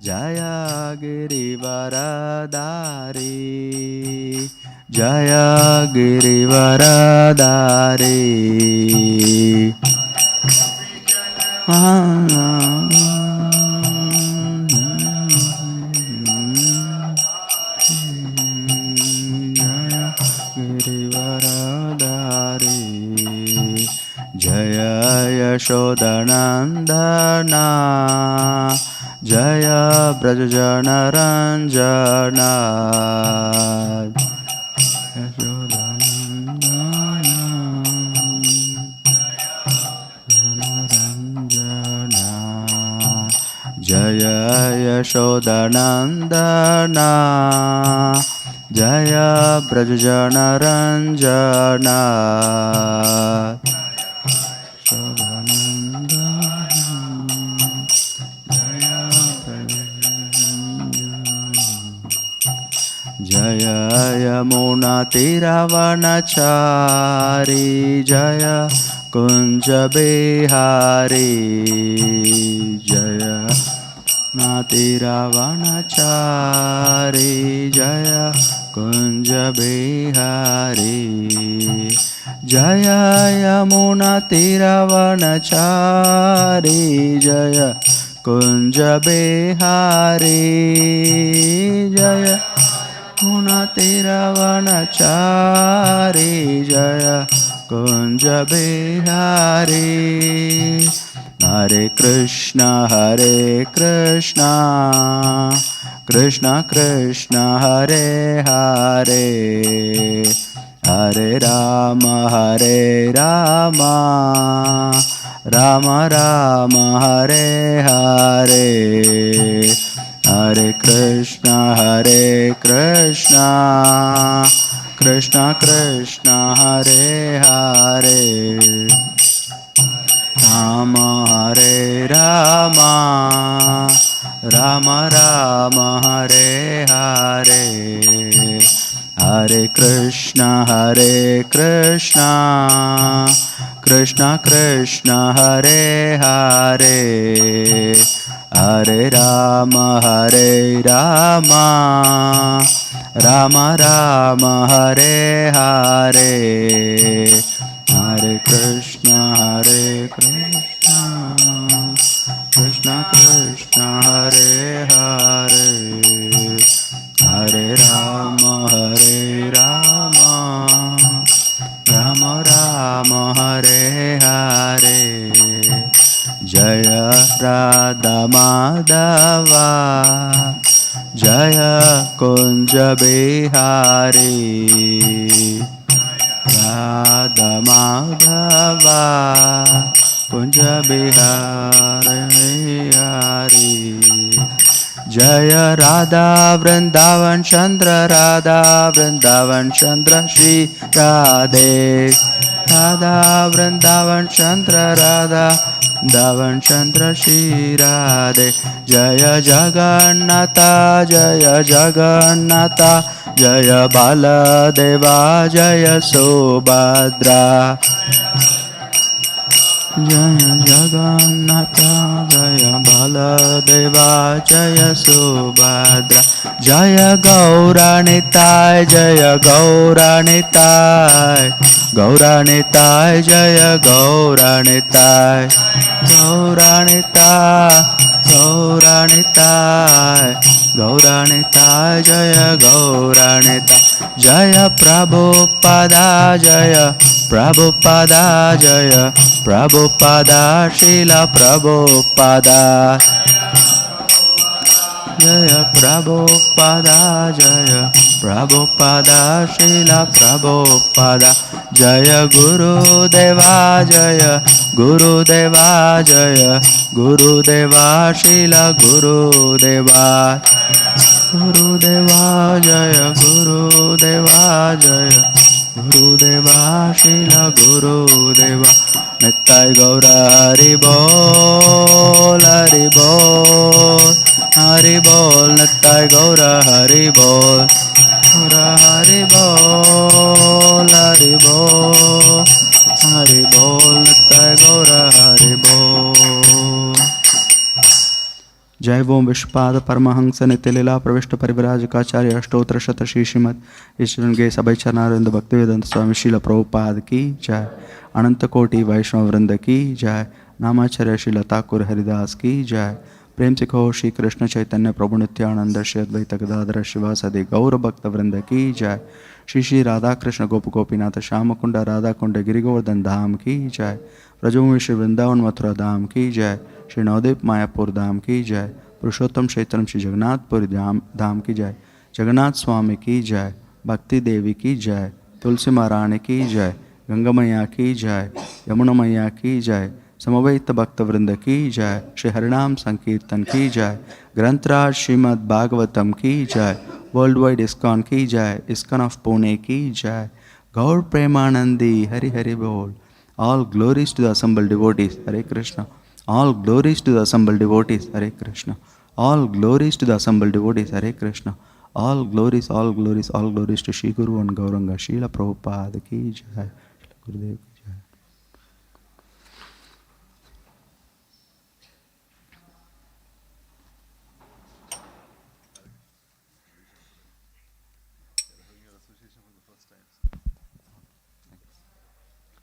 Jaya Girivaradari, Jaya Girivaradari. Girivaradari, Jaya Yashodanandana, Jaya Brajajana Ranjana, Jaya Yashodanandana, Jaya Brajajana Ranjana, Jaya Yamuna Tiravanachari, Jaya Kunja Bihari, Jaya Natiravanachari, Jaya Kunja Bihari, Jaya Yamuna Tiravanachari, Jaya Kunja Bihari, Jaya Yamuna Tiravanachari, Jaya Kunja Bihari. Hare Krishna, Krishna Krishna, Hare Hare, Hare Rama, Rama Rama, Hare Hare, Hare Krishna, Krishna Krishna, Hare Hare, Rama Hare Rama, Rama Rama, Hare Hare, Hare Krishna, Krishna Krishna, Hare Hare, Hare Rama, Rama Rama, Hare Hare, Hare Krishna, Krishna Krishna, Hare Hare, Hare Rama, Rama Rama, Hare Hare. Jaya Radha Madhava, Jaya Kunja Bihari, Radha Madhava, Kunja Bihari Hari. Jaya Radha Vrindavan Chandra, Radha Vrindavan Chandra, Shri Radhe, Radha Vrindavan Chandra, Radha Vrindavan Chandra, Shri Radhe. Jaya Jagannatha, Jaya Jagannatha, Jaya Baladeva, Jaya Subhadra. Jaya Jagannatha, Jaya Baladeva, Jaya Subhadra. Jaya Gauranitai, Jaya Gauranitai, Gauranitai, Jaya Gauranitai, Gauranitai, Gauranitai, Gauranitai, Jaya Gauranitai. Jaya Prabhupada, Jaya Prabhupada, Jaya Prabhupada, Srila Prabhupada. Jaya Prabhupada, Jaya Prabhupada, Srila Prabhupada. Jaya Guru Deva, Jaya Guru Deva, Jaya Guru Deva, Srila Guru Deva. Guru Deva, Jaya Guru Deva, Jaya Guru Deva, Srila Guru Deva. Nittai Gaura Hari Bol, Hari Bol, Hari Bol. Nittai Gaura Hari Bol, Gaura Hari Bol, Hari Bol, Hari Bol. Nittai Gaura Hari Bol. जय ओम विश्वपाद परमहंस नित्य लीला प्रविष्ट परिव्राजकाचार्य अष्टोत्तर शत श्री श्रीमद ईश्वरन गे सभै चरणारविंद भक्तिवेदांत स्वामी शील प्रभुपाद की जय। अनंत कोटि वैष्णव वृंद की जय। नामाचार्य श्री लताकुर हरिदास की जय। प्रेम से कहो श्री कृष्ण चैतन्य प्रभु नित्यानंद श्री अद्वैत गदाधर शिवासदि गौर भक्त वृंद की जय। श्री श्री राधा कृष्ण गोप गोपीनाथ श्याम कुंड राधा कुंड गिरिगोवर्धन धाम की जय। ब्रजभूमि श्री वृंदावन मथुरा धाम की जय। श्री नवदीप मायापुर धाम की जय। पुरुषोत्तम क्षेत्रम श्री जगन्नाथपुरी धाम की जय। जगन्नाथ स्वामी की जय। भक्ति देवी की जय। तुलसी महारानी की जय। गंगा मैया की जय। यमुना मैया की जय। समवेत भक्त वृंद की जय। श्री हरिनाम संकीर्तन की जय। ग्रंथराज श्रीमद् भागवतम की जय। वर्ल्ड वाइड इस्कॉन की जय। इस्कॉन ऑफ पुणे की जय। गौर प्रेमानंदी हरि हरि बोल। All glories to the assembled devotees. Hare Krishna. All glories to the assembled devotees. Hare Krishna. All glories to the assembled devotees. Hare Krishna. All glories, all glories, all glories to Shri Guru and Gauranga. Srila Prabhupada ki jai. Srila Gurudev ki jai.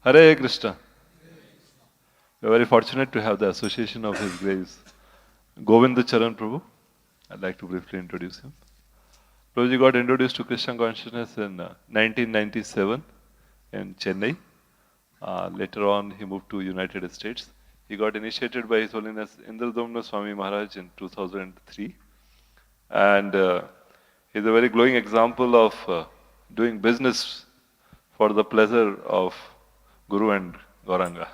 Hare Krishna. We are very fortunate to have the association of His Grace Govind Charan Prabhu. I'd like to briefly introduce him. Prabhuji got introduced to Krishna consciousness in 1997 in Chennai. Later on, he moved to United States. He got initiated by His Holiness Indradomna Swami Maharaj in 2003. And he's a very glowing example of doing business for the pleasure of Guru and Gauranga.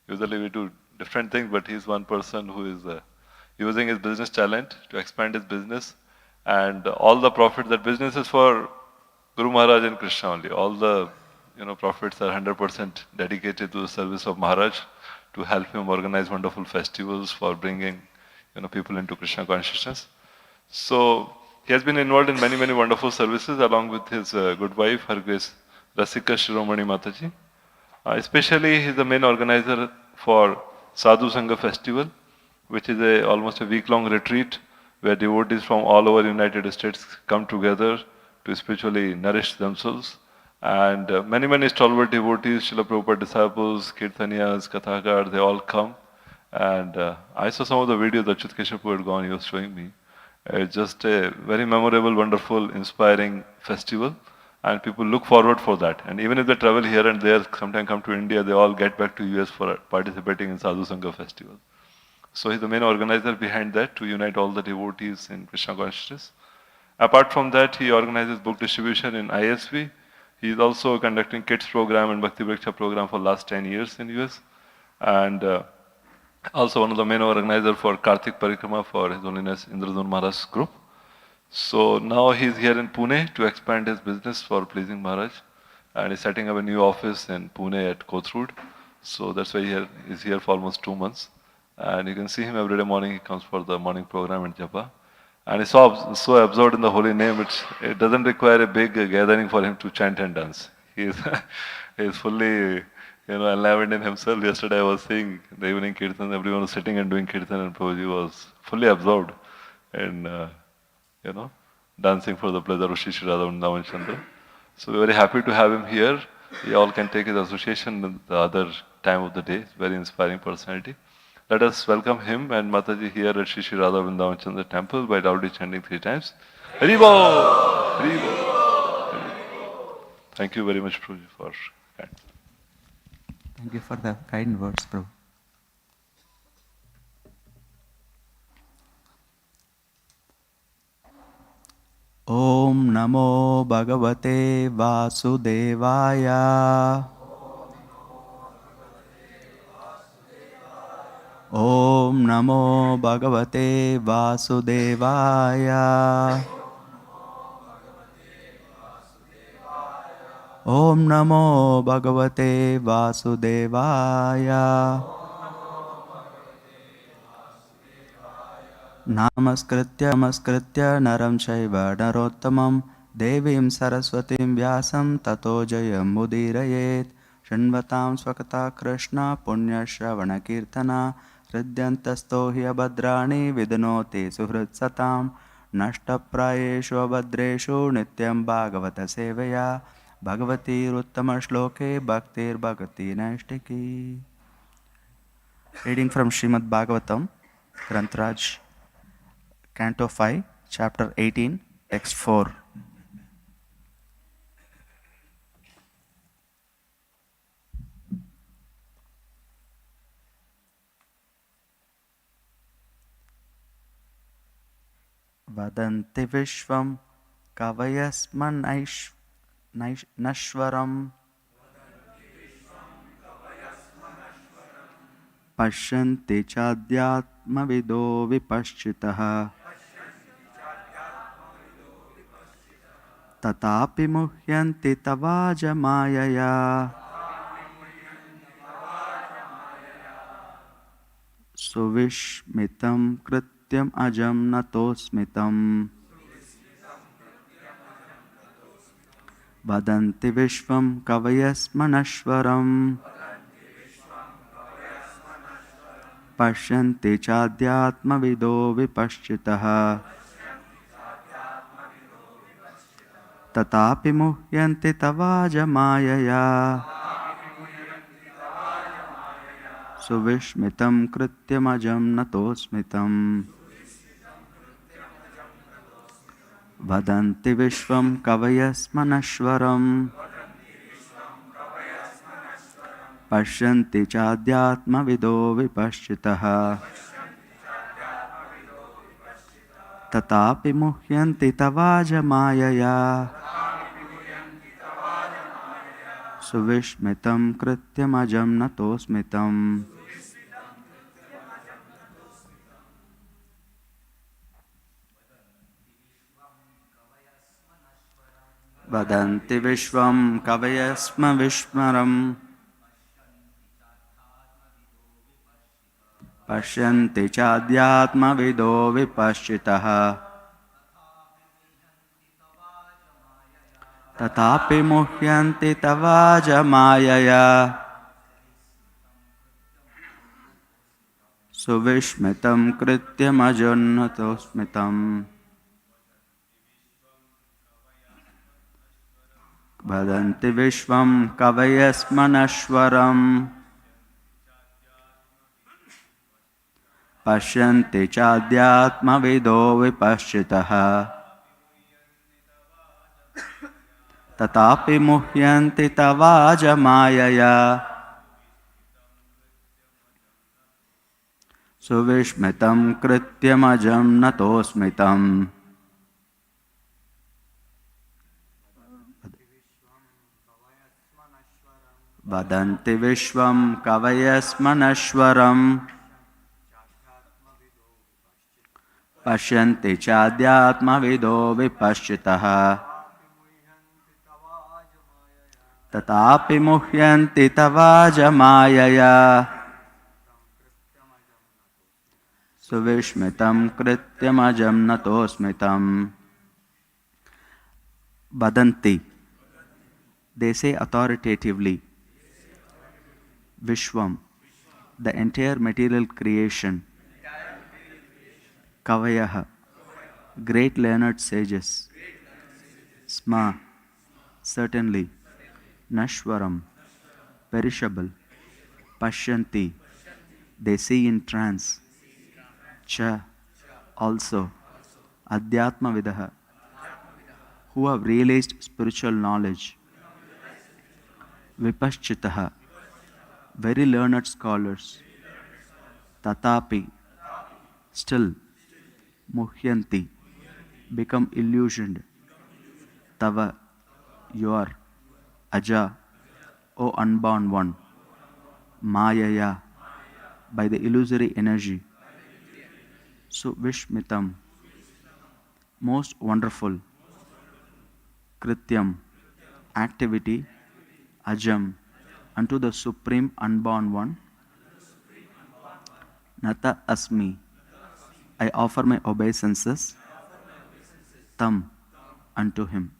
Usually we do different things, but he's one person who is using his business talent to expand his business, and all the profit, that business is for Guru Maharaj and Krishna only. All the profits are 100% dedicated to the service of Maharaj, to help him organize wonderful festivals for bringing people into Krishna consciousness. So he has been involved in many, many wonderful services along with his good wife, Her Grace Rasika Shiromani Mataji. Especially he is the main organizer for Sadhu Sangha Festival, which is almost a week-long retreat where devotees from all over United States come together to spiritually nourish themselves. And many, many stalwart devotees, Srila Prabhupada disciples, Kirtaniyas, Kathakar, they all come. And I saw some of the videos that Chut Keshapu had gone, he was showing me. It's just a very memorable, wonderful, inspiring festival. And people look forward for that. And even if they travel here and there, sometimes come to India, they all get back to US for participating in Sadhu Sangha festival. So he's the main organizer behind that, to unite all the devotees in Krishna consciousness. Apart from that, he organizes book distribution in ISV. He is also conducting kids program and Bhakti Vriksha program for last 10 years in US. And also one of the main organizers for Kartik Parikrama for His Holiness Indradomna Maharaj group. So now he's here in Pune to expand his business for pleasing Maharaj, and he's setting up a new office in Pune at Kothurud. So that's why he's here for almost 2 months. And you can see him every day morning, he comes for the morning program in Japa. And he's so absorbed in the holy name, it doesn't require a big gathering for him to chant and dance. He's fully enlivened in himself. Yesterday I was seeing the evening kirtan, everyone was sitting and doing kirtan, and Prabhuji was fully absorbed in dancing for the pleasure of Shri Shri Radha Vrindavan Chandra. So we're very happy to have him here. You all can take his association the other time of the day. Very inspiring personality. Let us welcome him and Mataji here at Shri Shri Radha Vrindavan Chandra temple by loudly chanting 3 times. Hari Bol! Hari Bol! Thank you very much, Prabhu, for kind. Thank you for the kind words, Prabhu. Om Namo Bhagavate Vasudevaya. Om Namo Bhagavate Vasudevaya. Om Namo Bhagavate Vasudevaya. Namaskritya naram shaiva narottamam devim saraswatim vyasam tato jayam mudirayet shanvatam swakata krishna punya shravana kirtana हृद्यन्तस्थो हि अभद्राणि विदनोति सुहृत्सतां नष्टप्रायेषु अभद्रेषु नित्यं भागवतसेवया भगवतीरुत्तमश्लोके भक्तिर्भगति नैष्टिकी. Reading from Srimad Bhagavatam, Grantraj, Canto 5, Chapter 18, Text 4. Vadanti Vishwam Kavayasmanaish Nashwaram Pashyanti Chadyatmavido Vipaschitaha Tatapi Muhyanti Tavaja Mayaya Suvishmitam Krityam Ajam Natosmitam Vadanti Vishwam Kavayasmanashwaram Pashyanti Chadyatmavido Vipaschitaha Tatapi Muhyanti Tavaja Mayaya Suvishmitam Krityamajam Natosmitam Vadanti Vishwam Kavayasmanashwaram Pashyanti Chadyatmavido Vipaschitaha Tatapi Muhyanti Tavaja Mayaya Suvishmitam Krityamajam Natosmitam Vadanti Vishwam Kavayasma Vishmaram Pashyanti Chadyatma Vido Vipaschitaha Tatapi Muhyanti Tavaja Mayaya Suvishmitam Krityamajannatosmitam Vadanti Vishwam Kavayasmanashwaram Pashyanti Chadyatma Vido Vipaschitaha Tatapi Muhyanti Tavaja Mayaya Suvishmitam Krityamajam Natosmitam Vadanti Vishwam Kavayasmanashwaram Pashyanti Chadyatma Vido Vipaschitaha Tatapi Muhyanti Tavaja Mayaya Suvishmitam Krityamajam Natosmitam. Vadanti, they say authoritatively, Vishwam, the entire material creation, Kavayaha, great learned sages, Sma, certainly, Nashwaram, perishable, Pashyanti, they see in trance, Cha, also, Adhyatma Vidaha, who have realized spiritual knowledge, Vipaschitaha, very learned scholars, Tatapi, still, Muhyanti, become illusioned, Tava, your, Aja, O unborn one, Mayaya, by the illusory energy, Suvishmitam, most wonderful, Krityam, activity, Ajam, unto the Supreme Unborn One, Nata Asmi, I offer my obeisances, Tam, unto him.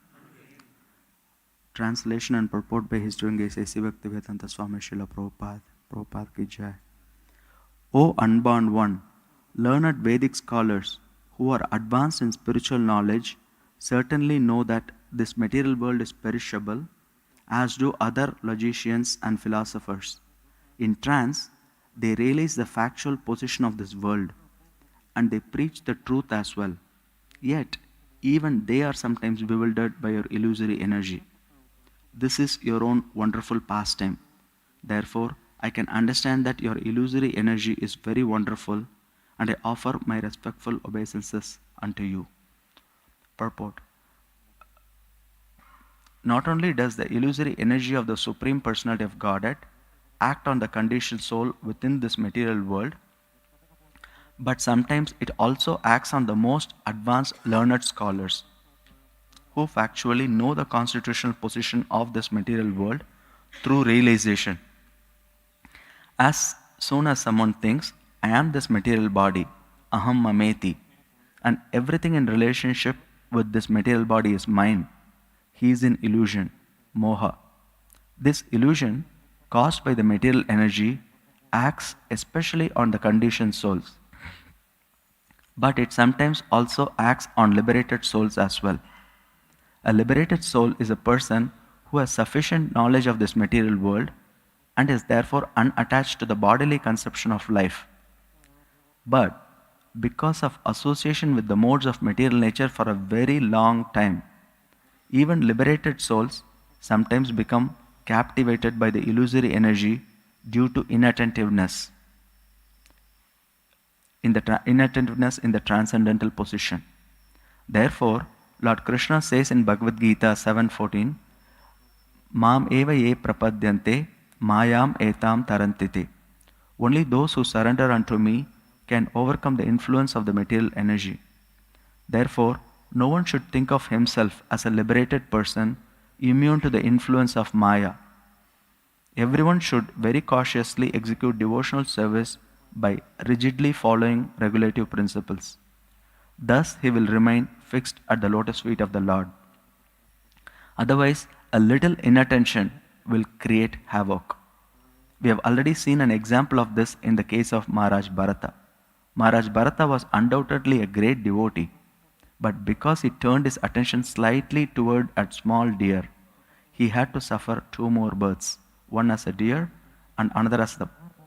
Translation and purport by His Doing Grace A.C. Bhaktivedanta Swami Srila Prabhupada. Prabhupada ki jai. O unborn one, learned Vedic scholars who are advanced in spiritual knowledge certainly know that this material world is perishable, as do other logicians and philosophers. In trance, they realize the factual position of this world, and they preach the truth as well. Yet, even they are sometimes bewildered by your illusory energy. This is your own wonderful pastime. Therefore, I can understand that your illusory energy is very wonderful, and I offer my respectful obeisances unto you. Purport. Not only does the illusory energy of the Supreme Personality of Godhead act on the conditioned soul within this material world, but sometimes it also acts on the most advanced learned scholars who factually know the constitutional position of this material world through realization. As soon as someone thinks, I am this material body, aham mameti, and everything in relationship with this material body is mine, he is in illusion, moha. This illusion, caused by the material energy, acts especially on the conditioned souls. But it sometimes also acts on liberated souls as well. A liberated soul is a person who has sufficient knowledge of this material world and is therefore unattached to the bodily conception of life. But because of association with the modes of material nature for a very long time, even liberated souls sometimes become captivated by the illusory energy due to inattentiveness in the transcendental position. Therefore, Lord Krishna says in Bhagavad Gita 7:14, Mam eva ye prapadyante mayam etam tarantite. Only those who surrender unto me can overcome the influence of the material energy. Therefore, no one should think of himself as a liberated person immune to the influence of Maya. Everyone should very cautiously execute devotional service by rigidly following regulative principles. Thus, he will remain fixed at the lotus feet of the Lord. Otherwise, a little inattention will create havoc. We have already seen an example of this in the case of Maharaj Bharata. Maharaj Bharata was undoubtedly a great devotee, but because he turned his attention slightly toward a small deer, he had to suffer 2 more births, one as a deer and another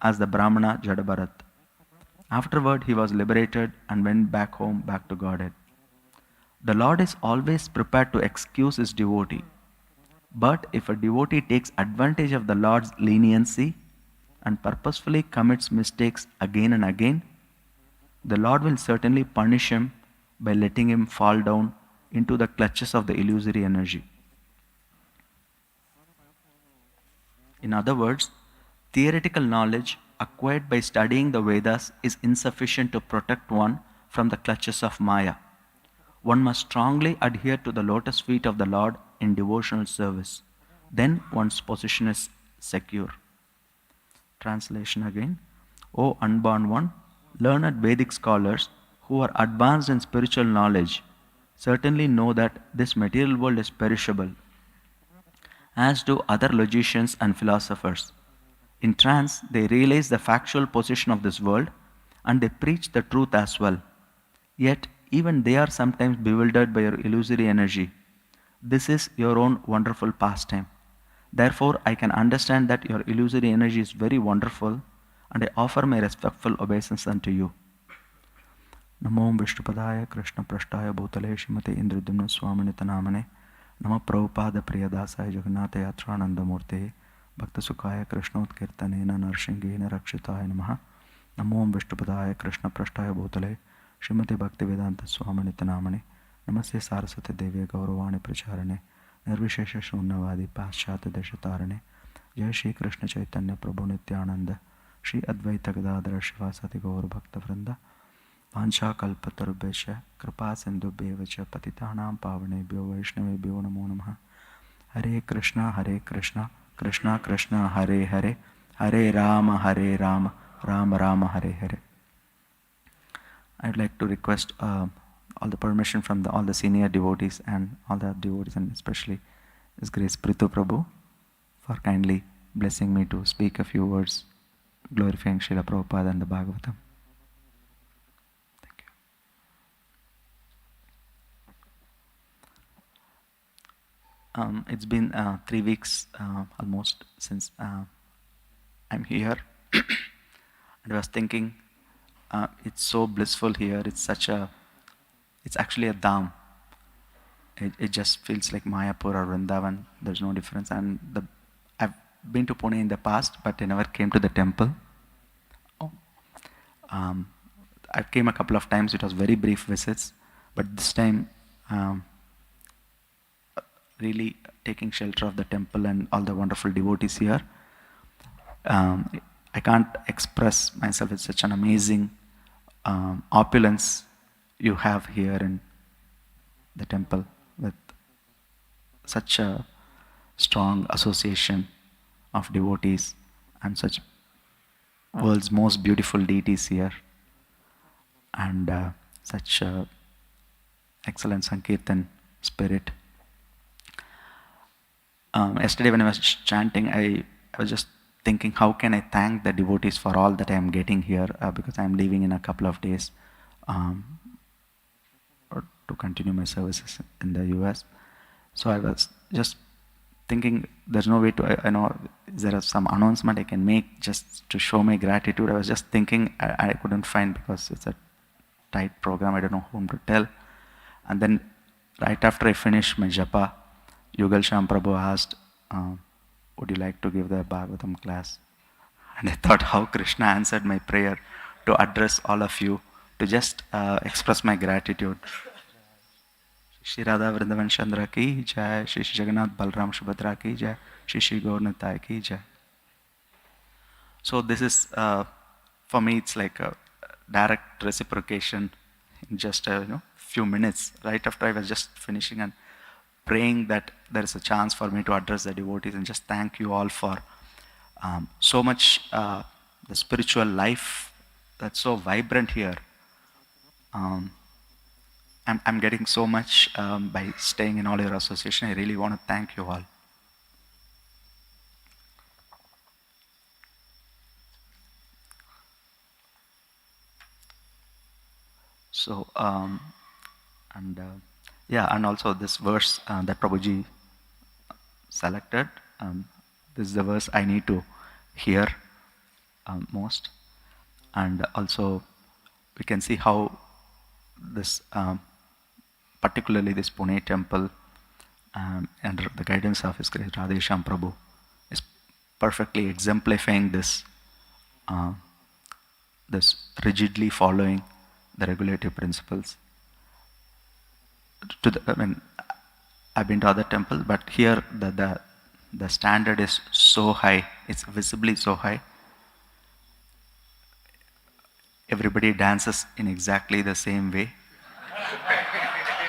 as the Brahmana Jadabharat. Afterward, he was liberated and went back home, back to Godhead. The Lord is always prepared to excuse his devotee. But if a devotee takes advantage of the Lord's leniency and purposefully commits mistakes again and again, the Lord will certainly punish him by letting him fall down into the clutches of the illusory energy. In other words, theoretical knowledge acquired by studying the Vedas is insufficient to protect one from the clutches of Maya. One must strongly adhere to the lotus feet of the Lord in devotional service. Then one's position is secure. Translation again. O unborn one, learned Vedic scholars who are advanced in spiritual knowledge certainly know that this material world is perishable, as do other logicians and philosophers. In trance, they realize the factual position of this world and they preach the truth as well. Yet, even they are sometimes bewildered by your illusory energy. This is your own wonderful pastime. Therefore, I can understand that your illusory energy is very wonderful, and I offer my respectful obeisance unto you. Namo Vishnupadaya Krishna Prashtaya Bhutale Shrimate Indradimna Swamini Tanamane Nama Prabhupada Priyadasaya Jagannatha Yatrananda Murte Bhakta Sukhaya Krishnautkirtanena Narshingena Rakshitaya Namaha Namo Vishnupadaya Krishna Prashtaya Bhutale Shrimate Bhaktivedanta Swamini Tanamane Namaste Saraswati Devi Gauravani Pracharane Nirvishesha Shunnavadi Paschata Deshatarane Jai Shri Krishna Chaitanya Prabhu Nityananda Shri Advaita Gadadhara Shivasati Gaur Bhakta Vrinda Vancha Kalpatarubhesha Kripa Sindhubhyevacha Patitanam Pavanebhyo Vaishnavebhyo Namo Namaha Hare Krishna Krishna Krishna Hare Hare Hare Rama Rama Rama Hare Hare. I'd like to request all the permission from all the senior devotees and all the devotees, and especially His Grace Prithu Prabhu, for kindly blessing me to speak a few words glorifying Srila Prabhupada and the Bhagavatam. Thank you. It's been 3 weeks almost since I'm here. And I was thinking, it's so blissful here. It's actually a dham. It just feels like Mayapur or Vrindavan. There's no difference. And I've been to Pune in the past, but I never came to the temple. I came a couple of times. It was very brief visits, but this time, really taking shelter of the temple and all the wonderful devotees here. I can't express myself. It's such an amazing opulence you have here in the temple, with such a strong association of devotees and such world's most beautiful deities here, and such excellent Sankirtan spirit. Yesterday when I was chanting, I was just thinking, how can I thank the devotees for all that I am getting here, because I am leaving in a couple of days to continue my services in the US. So I was just thinking, there's no way to, I know there is some announcement I can make just to show my gratitude. I was just thinking, I couldn't find, because it's a tight program, I don't know whom to tell. And then right after I finished my japa, Yugal Sham Prabhu asked, would you like to give the Bhagavatam class? And I thought how Krishna answered my prayer to address all of you, to just express my gratitude. Shri Radha Vrindavan Chandra ki jai, Shri Jagannath Balram Subhadra ki jai, Shri Gaurnitai ki jai. So this is, for me, it's like a direct reciprocation in just a few minutes. Right after I was just finishing and praying that there is a chance for me to address the devotees and just thank you all for so much the spiritual life that's so vibrant here. I'm getting so much by staying in all your association. I really want to thank you all. So, and also this verse that Prabhuji selected, this is the verse I need to hear most. And also, we can see how this, particularly this Pune temple, under the guidance of His Grace Radhesham Prabhu, is perfectly exemplifying this, this rigidly following the regulative principles. I've been to other temples, but here the standard is so high. It's visibly so high. Everybody dances in exactly the same way.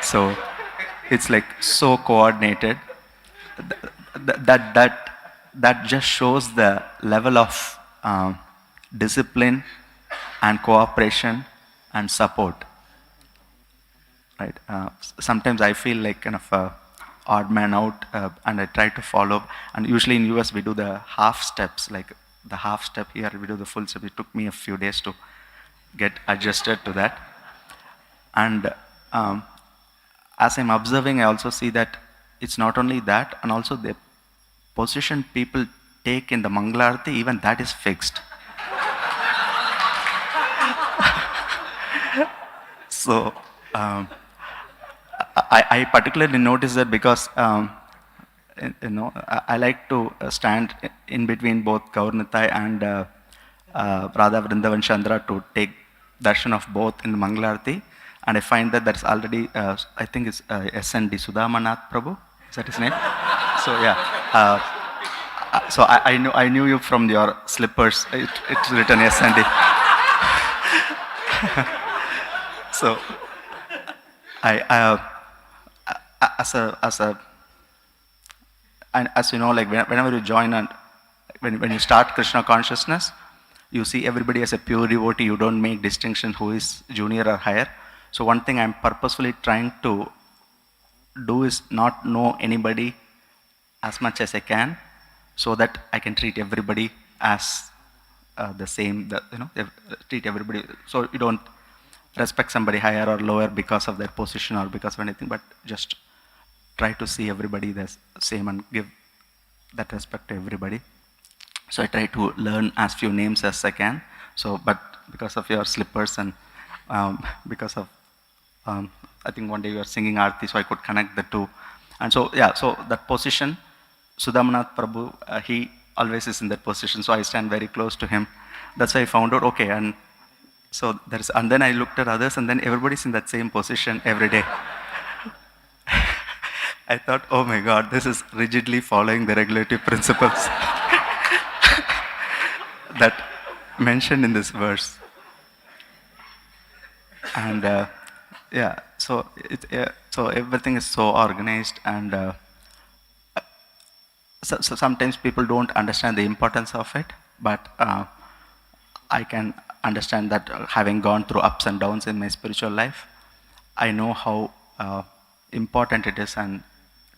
So it's like so coordinated. That just shows the level of discipline and cooperation and support. Right? Sometimes I feel like kind of a odd man out, and I try to follow. And usually in US we do the half steps, like the half step. Here we do the full step. It took me a few days to get adjusted to that. And as I'm observing, I also see that it's not only that, and also the position people take in the Mangalarti, even that is fixed. So I particularly notice that because I like to stand in between both Gaurnitai and Radha Vrindavan Chandra to take darshan of both in the Mangalarti, and I find that there's already I think it's SND Sudhamanath Prabhu, is that his name? So yeah, so I knew you from your slippers. It's written SND. So as you know, like whenever you join and when you start Krishna consciousness, you see everybody as a pure devotee. You don't make distinction who is junior or higher. So one thing I'm purposefully trying to do is not know anybody as much as I can, so that I can treat everybody as the same, treat everybody, so you don't respect somebody higher or lower because of their position or because of anything, but just try to see everybody the same and give that respect to everybody. So I try to learn as few names as I can. So, but because of your slippers and because of, I think one day you were singing Aarti, so I could connect the two. And so, yeah, so that position, Sudhamanath Prabhu, he always is in that position, so I stand very close to him. That's why I found out, okay, and so there's, and then I looked at others, and then everybody's in that same position every day. I thought, oh my God, this is rigidly following the regulative principles that mentioned in this verse. And yeah, so so everything is so organized, and so sometimes people don't understand the importance of it, but I can understand that having gone through ups and downs in my spiritual life, I know how important it is, and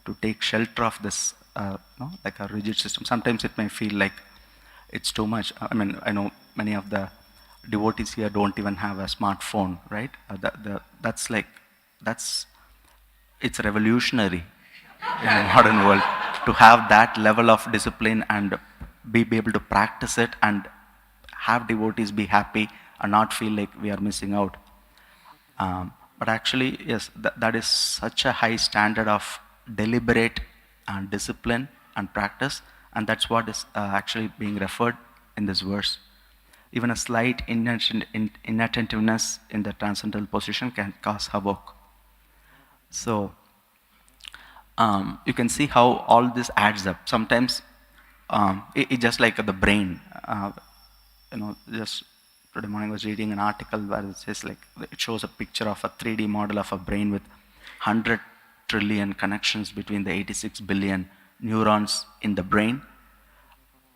to take shelter of this, like a rigid system. Sometimes it may feel like it's too much. I mean, I know many of the devotees here don't even have a smartphone, right? It's revolutionary in the modern world to have that level of discipline and be able to practice it and have devotees be happy and not feel like we are missing out. But actually, yes, that is such a high standard of deliberate and discipline and practice, and that's what is actually being referred in this verse. Even a slight inattentiveness in the transcendental position can cause havoc. So you can see how all this adds up. Sometimes it's just like the brain. Just today morning I was reading an article where it says, like, it shows a picture of a 3D model of a brain with 100 trillion connections between the 86 billion neurons in the brain.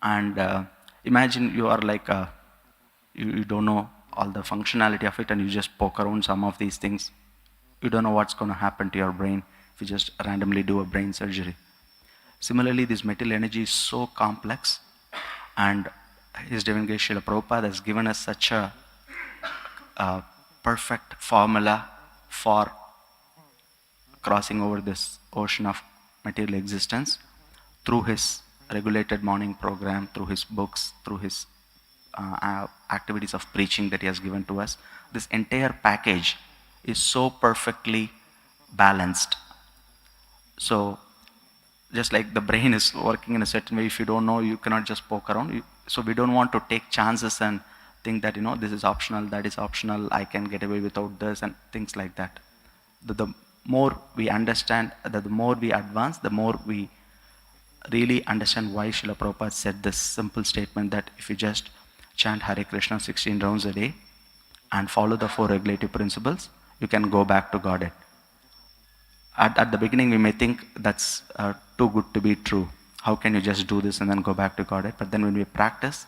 And imagine you are like you don't know all the functionality of it, and you just poke around some of these things. You don't know what's going to happen to your brain if you just randomly do a brain surgery. Similarly, this material energy is so complex, and His Divine Grace Srila Prabhupada has given us such a perfect formula for crossing over this ocean of material existence through His regulated morning program, through His books, through His activities of preaching that He has given to us. This entire package is so perfectly balanced. So just like the brain is working in a certain way, if you don't know, you cannot just poke around. So we don't want to take chances and think that, this is optional, that is optional, I can get away without this, and things like that. The more we understand, the more we advance, the more we really understand why Srila Prabhupada said this simple statement that if you just chant Hare Krishna 16 rounds a day and follow the 4 regulative principles, you can go back to Godhead. At the beginning, we may think that's too good to be true. How can you just do this and then go back to Godhead? But then when we practice,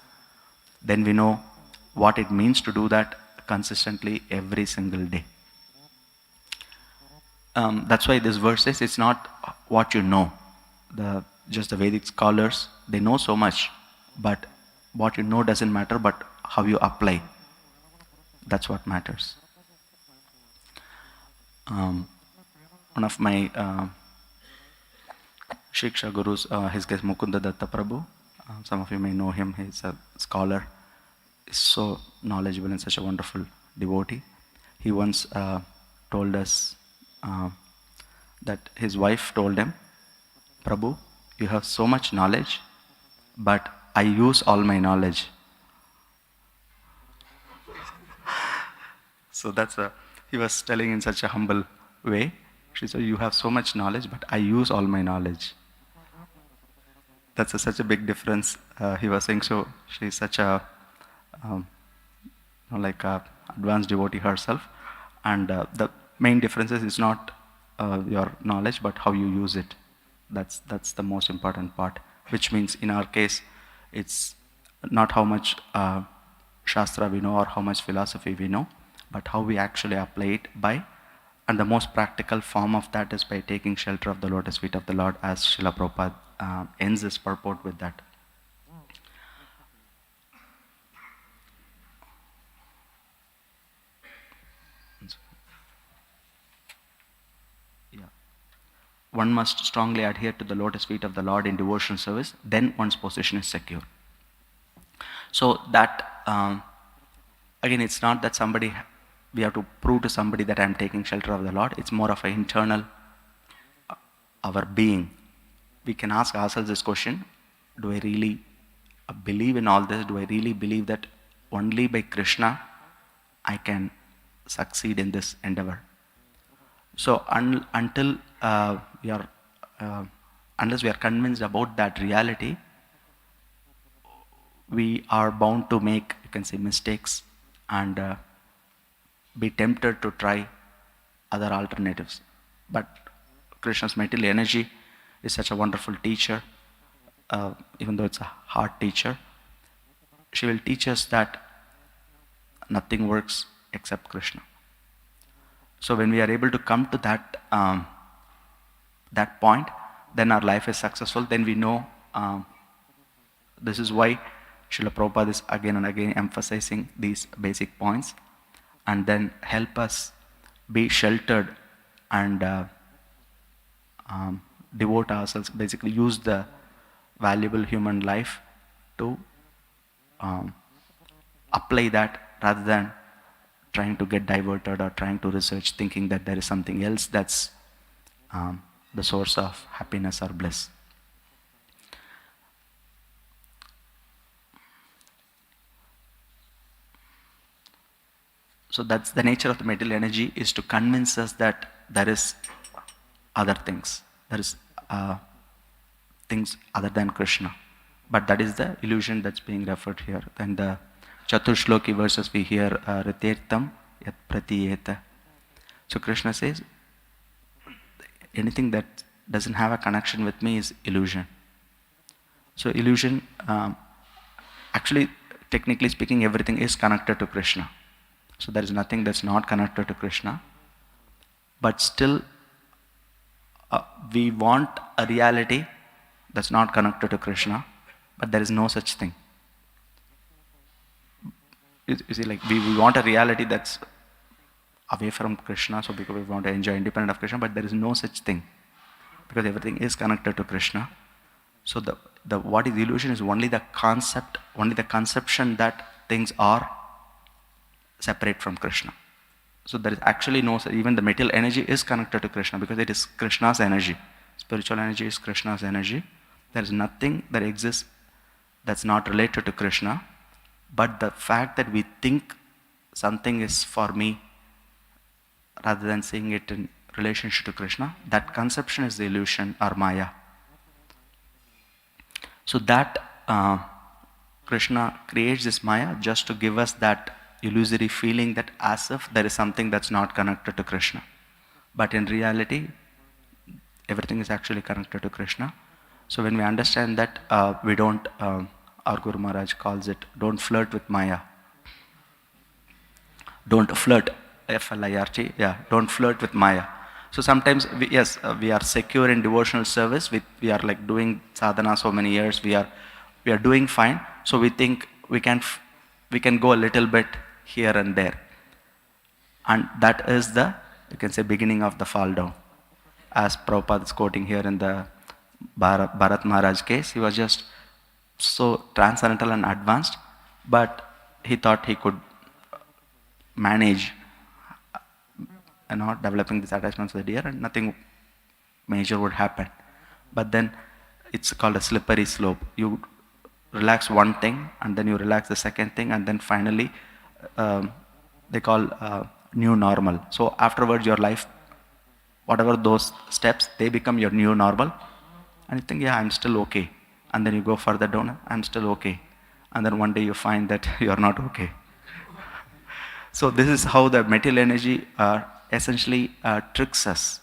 then we know what it means to do that consistently every single day. That's why this verse says it's not what you know. Just the Vedic scholars, they know so much, but what you know doesn't matter, but how you apply, that's what matters. One of my Shiksha Gurus, his case Mukunda Datta Prabhu, some of you may know him, he's a scholar, is so knowledgeable and such a wonderful devotee. He once told us that his wife told him, Prabhu, you have so much knowledge, but I use all my knowledge. So he was telling in such a humble way. She said, you have so much knowledge, but I use all my knowledge. That's such a big difference. He was saying, so she's such a, like a advanced devotee herself. And the main difference is not your knowledge, but how you use it. That's the most important part. Which means in our case, it's not how much Shastra we know or how much philosophy we know, but how we actually apply it and the most practical form of that is by taking shelter of the lotus feet of the Lord, as Srila Prabhupada ends his purport with that. Yeah. One must strongly adhere to the lotus feet of the Lord in devotional service, then one's position is secure. So that, again, it's not that we have to prove to somebody that I'm taking shelter of the Lord. It's more of an internal, our being. We can ask ourselves this question: do I really believe in all this? Do I really believe that only by Krishna I can succeed in this endeavor? So until we are, unless we are convinced about that reality, we are bound to make, you can say, mistakes and be tempted to try other alternatives. But Krishna's material energy is such a wonderful teacher, even though it's a hard teacher. She will teach us that nothing works except Krishna. So when we are able to come to that point, then our life is successful. Then we know this is why Srila Prabhupada is again and again emphasizing these basic points, and then help us be sheltered and devote ourselves, basically use the valuable human life to apply that, rather than trying to get diverted or trying to research, thinking that there is something else that's the source of happiness or bliss. So that's the nature of the material energy, is to convince us that there is other things. There is things other than Krishna. But that is the illusion that's being referred here. Then the Chaturshloki verses we hear, Ritirtam Yat Pratiyeta. So Krishna says, anything that doesn't have a connection with me is illusion. So illusion, actually, technically speaking, everything is connected to Krishna. So there is nothing that's not connected to Krishna. But still, we want a reality that's not connected to Krishna, but there is no such thing. You see, like we want a reality that's away from Krishna, so because we want to enjoy independent of Krishna, but there is no such thing, because everything is connected to Krishna. So the what is illusion is only the concept, only the conception that things are separate from Krishna. So there is actually no, even the material energy is connected to Krishna because it is Krishna's energy. Spiritual energy is Krishna's energy. There is nothing that exists that's not related to Krishna. But the fact that we think something is for me rather than seeing it in relationship to Krishna, that conception is the illusion or Maya. So that Krishna creates this Maya just to give us that illusory feeling that as if there is something that's not connected to Krishna. But in reality, everything is actually connected to Krishna. So when we understand that, we don't, our Guru Maharaj calls it, don't flirt with Maya. Don't flirt, F-L-I-R-T, yeah, don't flirt with Maya. So sometimes, we are secure in devotional service, we are like doing sadhana so many years, we are doing fine, so we think we can go a little bit here and there. And that is the, you can say, beginning of the fall down. As Prabhupada is quoting here in the Bharat Maharaj case, he was just so transcendental and advanced, but he thought he could manage developing these attachments with the deer and nothing major would happen. But then it's called a slippery slope. You relax one thing and then you relax the second thing, and then finally they call new normal. So afterwards your life, whatever those steps, they become your new normal, and you think, yeah, I'm still okay. And then you go further down, I'm still okay. And then one day you find that you're not okay. So this is how the material energy essentially tricks us.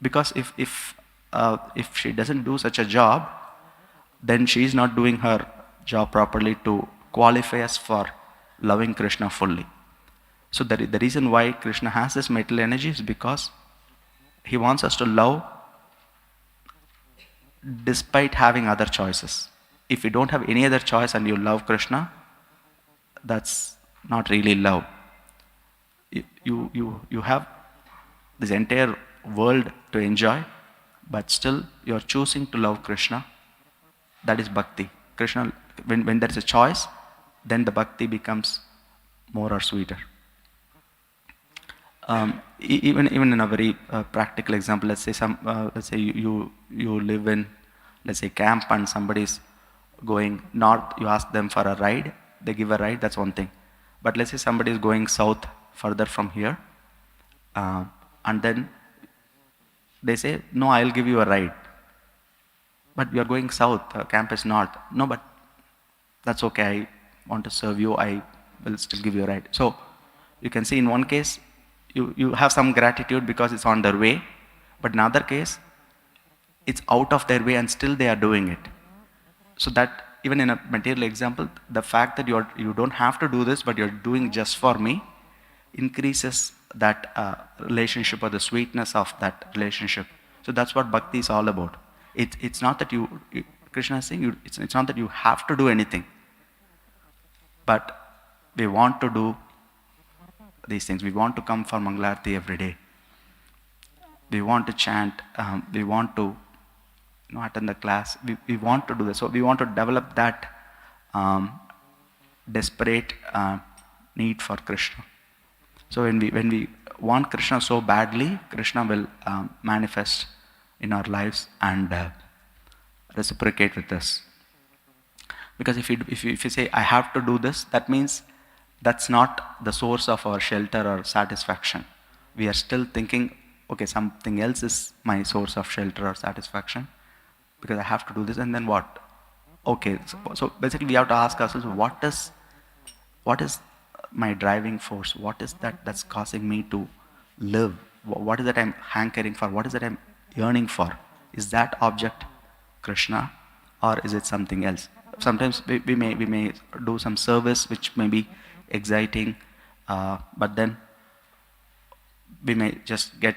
Because if she doesn't do such a job, then she is not doing her job properly to qualify us for loving Krishna fully. So the reason why Krishna has this material energy is because he wants us to love despite having other choices. If you don't have any other choice and you love Krishna, that's not really love. you have this entire world to enjoy, but still you are choosing to love Krishna. That is bhakti. Krishna, when there is a choice, then the bhakti becomes more or sweeter. Even in a very practical example, let's say you live in, let's say, camp, and somebody is going north. You ask them for a ride, they give a ride. That's one thing. But let's say somebody is going south, further from here, and then they say, no, I'll give you a ride. But you are going south, camp is north. No, but that's okay, I want to serve you, I will still give you a ride. So you can see in one case, you have some gratitude because it's on their way, but in another case, it's out of their way and still they are doing it. So that, even in a material example, the fact that you don't have to do this, but you're doing just for me, increases that relationship, or the sweetness of that relationship. So that's what bhakti is all about. It's not that Krishna is saying, it's not that you have to do anything, but we want to do these things. We want to come for Mangalarti every day. We want to chant. We want to attend the class. We want to do this. So we want to develop that desperate need for Krishna. So when we want Krishna so badly, Krishna will manifest in our lives and reciprocate with us. Because if you say, I have to do this, that means that's not the source of our shelter or satisfaction. We are still thinking, okay, something else is my source of shelter or satisfaction, because I have to do this, and then what? Okay, so basically we have to ask ourselves, what is my driving force? What is that's causing me to live? What is that I'm hankering for? What is that I'm yearning for? Is that object Krishna, or is it something else? Sometimes we may do some service which may be exciting, but then we may just get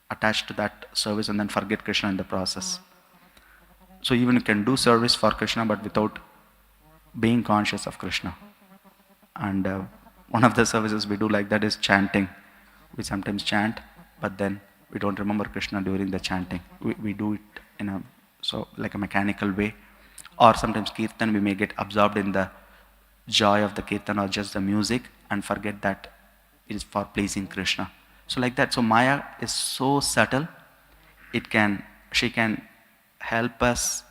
attached to that service and then forget Krishna in the process. So even you can do service for Krishna, but without being conscious of Krishna. And one of the services we do like that is chanting. We sometimes chant, but then we don't remember Krishna during the chanting. We do it in like a mechanical way. Or sometimes kirtan, we may get absorbed in the joy of the kirtan or just the music and forget that it is for pleasing Krishna. So like that. So Maya is so subtle. She can help us.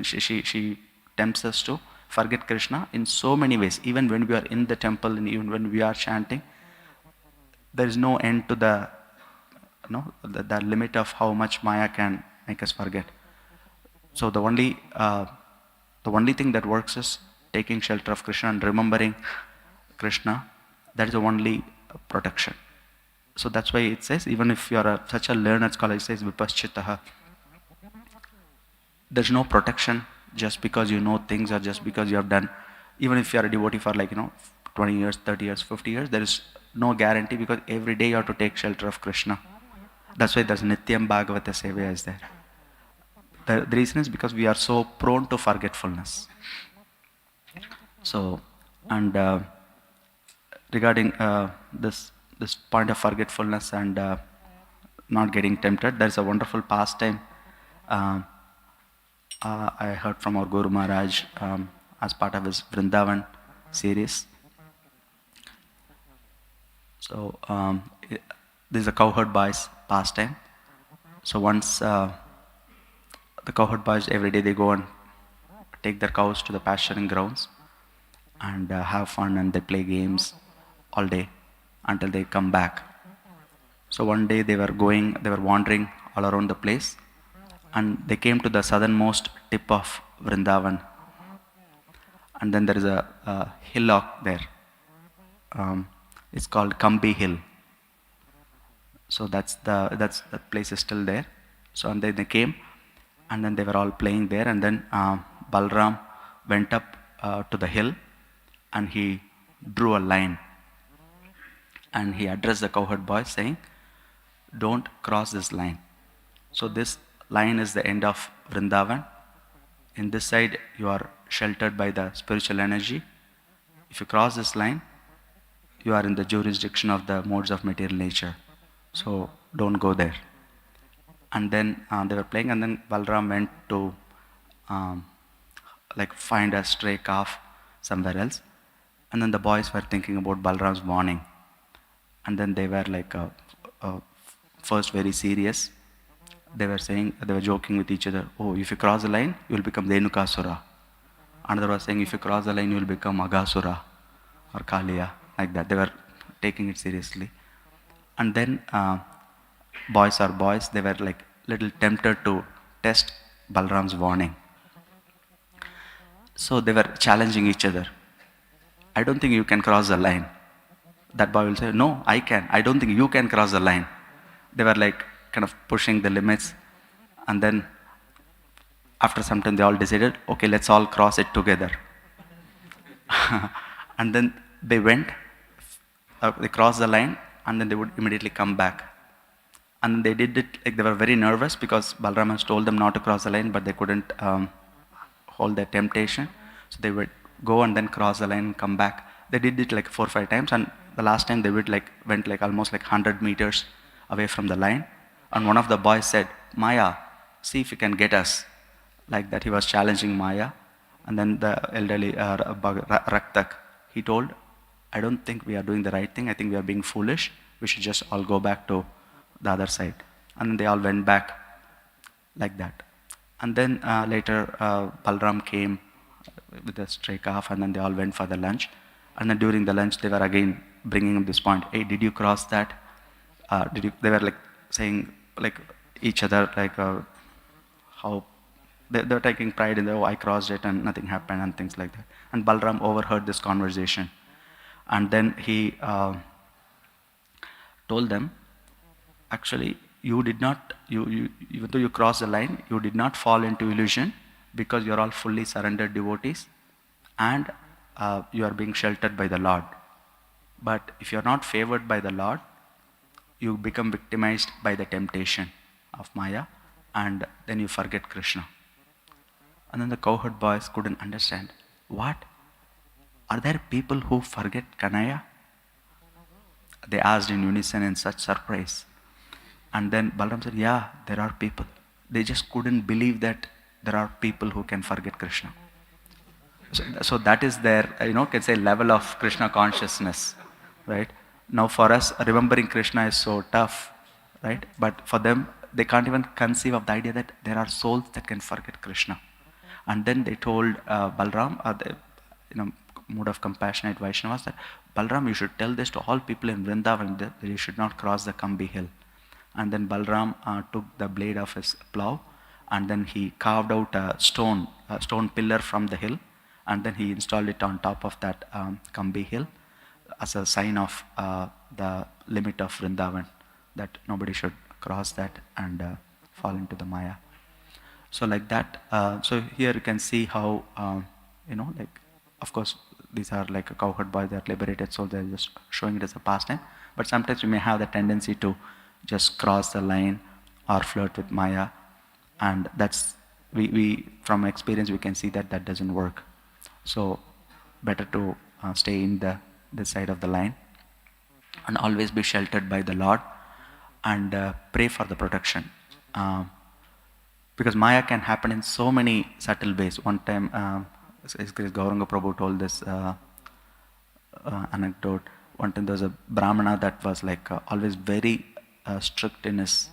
She tempts us to forget Krishna in so many ways. Even when we are in the temple and even when we are chanting, there is no end to the limit of how much Maya can make us forget. So the only thing that works is taking shelter of Krishna and remembering Krishna. That is the only protection. So that's why it says, even if you are such a learned scholar, it says vipaschitaha. There's no protection just because you know things or just because you have done. Even if you are a devotee for 20 years, 30 years, 50 years, there is no guarantee, because every day you have to take shelter of Krishna. That's why there's Nityam Bhagavata Sevaya is there. The reason is because we are so prone to forgetfulness. So, and regarding this point of forgetfulness and not getting tempted, there's a wonderful pastime I heard from our Guru Maharaj as part of his Vrindavan series. So this is a cowherd boy's pastime. So once the cowherd boys, every day they go and take their cows to the pasturing grounds and have fun, and they play games all day until they come back. So one day they were wandering all around the place, and they came to the southernmost tip of Vrindavan. And then there is a hillock there. It's called Kambi Hill. So that place is still there. So and then they came, and then they were all playing there. And then Balram went up to the hill, and he drew a line. And he addressed the cowherd boys saying, "Don't cross this line." So this line is the end of Vrindavan. In this side, you are sheltered by the spiritual energy. if you cross this line, you are in the jurisdiction of the modes of material nature. So don't go there. And then they were playing, and then Balram went to like find a stray calf somewhere else. And then the boys were thinking about Balram's warning. And then they were like first very serious. They were saying, they were joking with each other, oh, if you cross the line, you will become Dhenukasura. Another was saying, if you cross the line, you will become Aghasura or Kaliya, like that. They were taking it seriously. And then boys are boys, they were like little tempted to test Balram's warning. So they were challenging each other. I don't think you can cross the line. That boy will say, no, I can. I don't think you can cross the line. They were like kind of pushing the limits. And then after some time they all decided, okay, let's all cross it together. And then they went, they crossed the line, and then they would immediately come back. And they did it, like they were very nervous because Balram has told them not to cross the line, but they couldn't hold their temptation. So they would go and then cross the line and come back. They did it like 4 or 5 times, and the last time they went like almost like 100 meters away from the line. And one of the boys said, Maya, see if you can get us. Like that, he was challenging Maya. And then the elderly Raktak, he told, I don't think we are doing the right thing. I think we are being foolish. We should just all go back to the other side. And then they all went back like that. And then later Balram came with a stray calf, and then they all went for the lunch. And then during the lunch, they were again bringing up this point. Hey, did you cross that? They were like saying like each other like how they were taking pride in the, oh, I crossed it and nothing happened and things like that. And Balram overheard this conversation. And then he told them, actually, you did not, even though you crossed the line, you did not fall into illusion because you're all fully surrendered devotees and you are being sheltered by the Lord. But if you're not favored by the Lord, you become victimized by the temptation of Maya, and then you forget Krishna. And then the cowherd boys couldn't understand. What? Are there people who forget Kanaya? They asked in unison in such surprise. And then Balram said, yeah, there are people. They just couldn't believe that there are people who can forget Krishna. So that is their, can say level of Krishna consciousness, right? Now for us, remembering Krishna is so tough, right? But for them, they can't even conceive of the idea that there are souls that can forget Krishna. And then they told Balram, the mood of compassionate Vaishnavas, that Balram, you should tell this to all people in Vrindavan, that you should not cross the Kambi hill. And then Balram took the blade of his plow, and then he carved out a stone pillar from the hill, and then he installed it on top of that Kambi hill as a sign of the limit of Vrindavan, that nobody should cross that and fall into the Maya. So like that, so here you can see how, like, of course, these are like a cowherd boys, they are liberated, so they're just showing it as a pastime. But sometimes we may have the tendency to just cross the line or flirt with Maya, and that's, we from experience, we can see that that doesn't work. So better to stay in this side of the line and always be sheltered by the Lord and pray for the protection. Because Maya can happen in so many subtle ways. One time, Gauranga Prabhu told this anecdote. One time there was a Brahmana that was like always very strict in his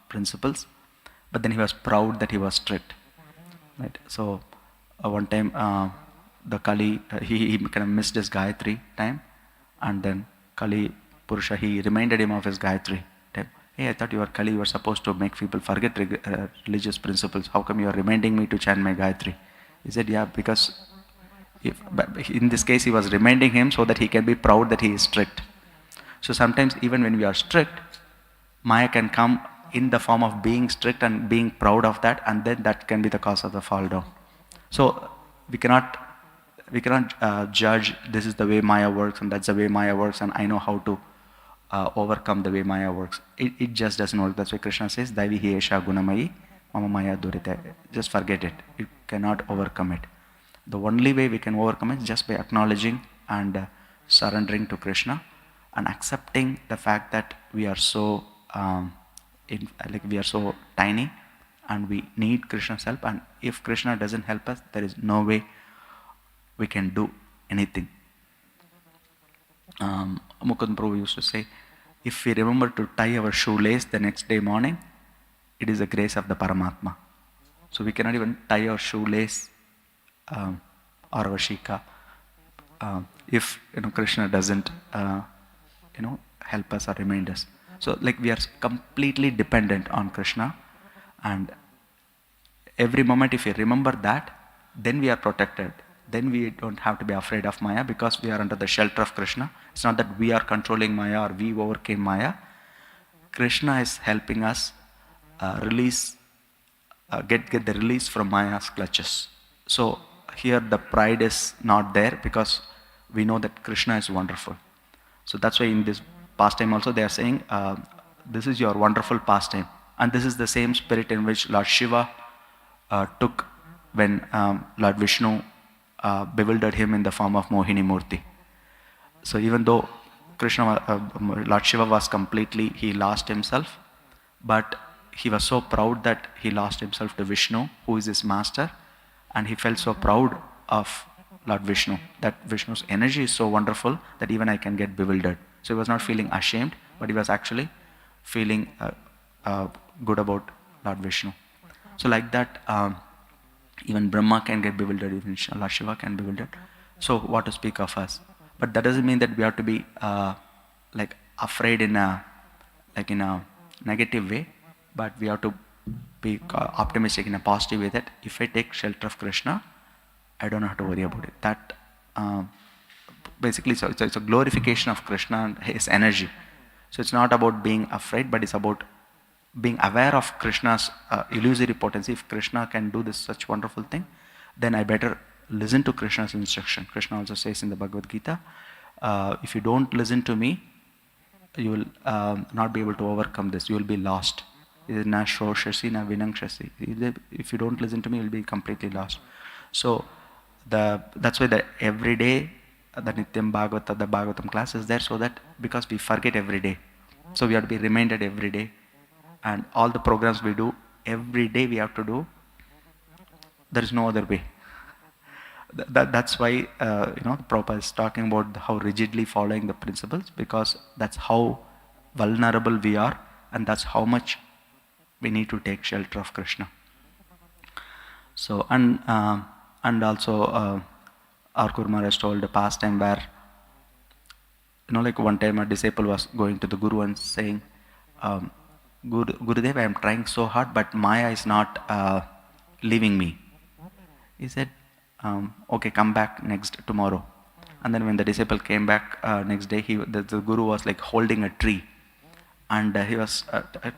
principles, but then he was proud that he was strict. Right? So one time the Kali, he kind of missed his Gayatri time, and then Kali Purusha, he reminded him of his Gayatri time. Hey, I thought you were Kali, you were supposed to make people forget religious principles. How come you are reminding me to chant my Gayatri? He said, yeah, because in this case he was reminding him so that he can be proud that he is strict. So sometimes even when we are strict, Maya can come in the form of being strict and being proud of that, and then that can be the cause of the fall down. So we cannot judge this is the way Maya works and that's the way Maya works and I know how to overcome the way Maya works. It just doesn't work. That's why Krishna says, Daivi hi esha gunamayi mama maya durite. Just forget it. You cannot overcome it. the only way we can overcome is just by acknowledging and surrendering to Krishna and accepting the fact that we are so we are so tiny and we need Krishna's help, and if Krishna doesn't help us, there is no way we can do anything. Mukund Prabhu used to say, if we remember to tie our shoelace the next day morning, it is the grace of the Paramatma. So we cannot even tie our shoelace or our shika if Krishna doesn't help us or remind us. So like we are completely dependent on Krishna, and every moment if we remember that, then we are protected. Then we don't have to be afraid of Maya because we are under the shelter of Krishna. It's not that we are controlling Maya or we overcame Maya. Krishna is helping us release, get the release from Maya's clutches. So here the pride is not there because we know that Krishna is wonderful. So that's why in this pastime also they are saying, this is your wonderful pastime. And this is the same spirit in which Lord Shiva took when Lord Vishnu bewildered him in the form of Mohini Murti. So even though Lord Shiva was completely, he lost himself, but he was so proud that he lost himself to Vishnu, who is his master, and he felt so proud of Lord Vishnu, that Vishnu's energy is so wonderful that even I can get bewildered. So he was not feeling ashamed, but he was actually feeling good about Lord Vishnu. So like that, even Brahma can get bewildered, even Lord Shiva can be bewildered. So what to speak of us? But that doesn't mean that we have to be afraid in a negative way, but we have to be optimistic in a positive way that if I take shelter of Krishna, I don't have to worry about it. That basically, so it's a glorification of Krishna and his energy. So it's not about being afraid, but it's about being aware of Krishna's illusory potency. If Krishna can do this such wonderful thing, then I better listen to Krishna's instruction. Krishna also says in the Bhagavad Gita, if you don't listen to me, you will not be able to overcome this. You will be lost. Na shroshasi, na vinangshasi. If you don't listen to me, you will be completely lost. So that's why the every day the Nityam Bhagavata, the Bhagavatam class is there, so that because we forget every day. So we have to be reminded every day. And all the programs we do, every day we have to do. There is no other way. That's why Prabhupada is talking about how rigidly following the principles, because that's how vulnerable we are, and that's how much we need to take shelter of Krishna. So and also our Guru Maharaj told a pastime where one time a disciple was going to the Guru and saying, Gurudev, I am trying so hard, but Maya is not leaving me. He said, okay, come back tomorrow. And then when the disciple came back next day, the Guru was like holding a tree, and he was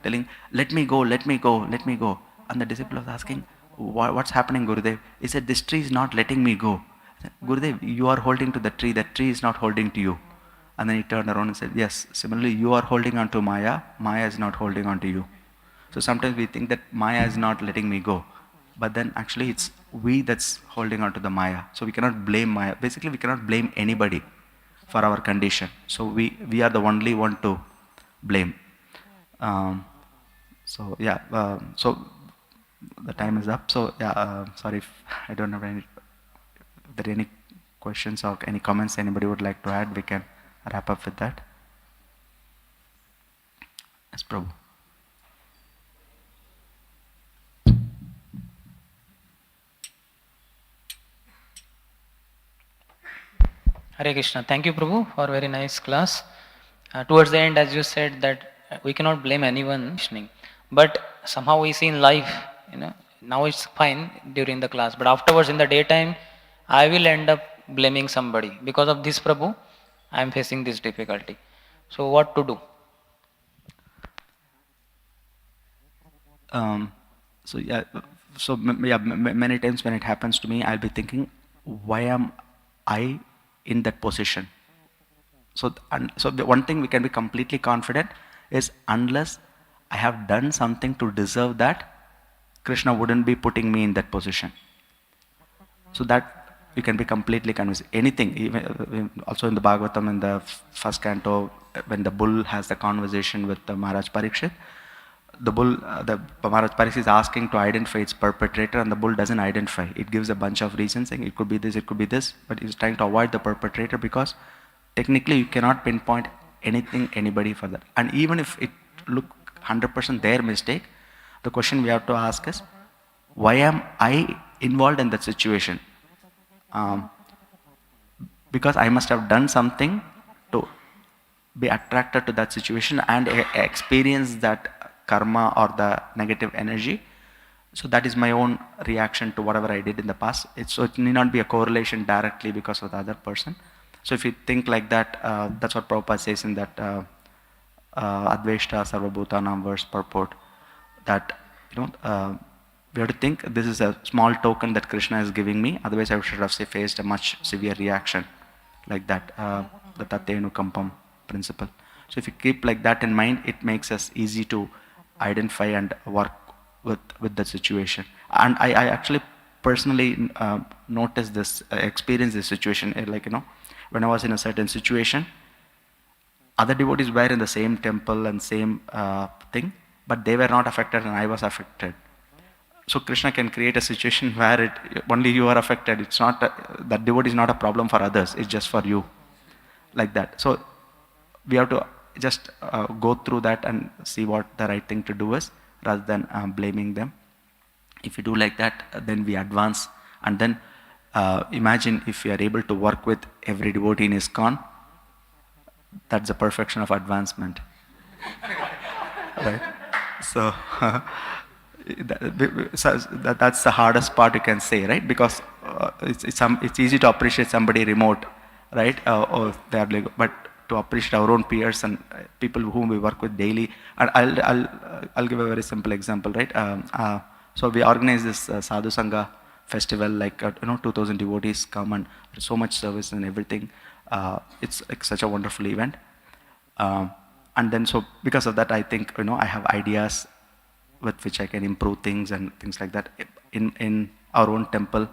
telling, let me go, let me go, let me go. And the disciple was asking, what's happening, Gurudev? He said, this tree is not letting me go. Said, Gurudev, you are holding to the tree is not holding to you. And then he turned around and said, yes, similarly you are holding on to Maya, Maya is not holding on to you. So sometimes we think that Maya is not letting me go, but then actually it's we that's holding on to the Maya. So we cannot blame Maya. Basically we cannot blame anybody for our condition. So we are the only one to blame. So the time is up. So sorry if I don't have if there are any questions or any comments anybody would like to add, we can wrap up with that. Yes, Prabhu. Hare Krishna. Thank you, Prabhu, for a very nice class. Towards the end, as you said, that we cannot blame anyone, but somehow we see in life, now it's fine during the class, but afterwards in the daytime, I will end up blaming somebody. Because of this, Prabhu, I am facing this difficulty. So what to do? Many times when it happens to me, I'll be thinking, why am I in that position? So the one thing we can be completely confident is, unless I have done something to deserve that, Krishna wouldn't be putting me in that position. So that you can be completely convinced. Anything, even also in the Bhagavatam, in the first canto, when the bull has the conversation with the Maharaj Parikshit, the bull, the Maharaj Parikshit is asking to identify its perpetrator, and the bull doesn't identify. It gives a bunch of reasons saying it could be this, but he's trying to avoid the perpetrator because technically you cannot pinpoint anything, anybody for that. And even if it look 100% their mistake, the question we have to ask is, why am I involved in that situation? Because I must have done something to be attracted to that situation and experience that karma or the negative energy. So that is my own reaction to whatever I did in the past. So it need not be a correlation directly because of the other person. So if you think like that, that's what Prabhupada says in that Adveshta Sarvabhutanam verse purport, that we have to think this is a small token that Krishna is giving me, otherwise I should have faced a much severe reaction, like that, the Tattenu Kampam principle. So if you keep like that in mind, it makes us easy to identify and work with the situation. And I actually personally noticed this, experienced this situation, like, when I was in a certain situation, other devotees were in the same temple and same thing, but they were not affected and I was affected. So Krishna can create a situation where only you are affected. It's not, that devotee is not a problem for others, it's just for you. Like that. So we have to just go through that and see what the right thing to do is, rather than blaming them. If you do like that, then we advance. And then imagine if we are able to work with every devotee in ISKCON, that's the perfection of advancement. Right? So, that's the hardest part you can say, right? Because it's easy to appreciate somebody remote, right? Or they are like, but to appreciate our own peers and people whom we work with daily. And I'll give a very simple example, right? So we organize this Sadhu Sangha festival, like 2,000 devotees come, and there's so much service and everything. It's like such a wonderful event. And then so because of that, I think I have ideas with which I can improve things and things like that in our own temple,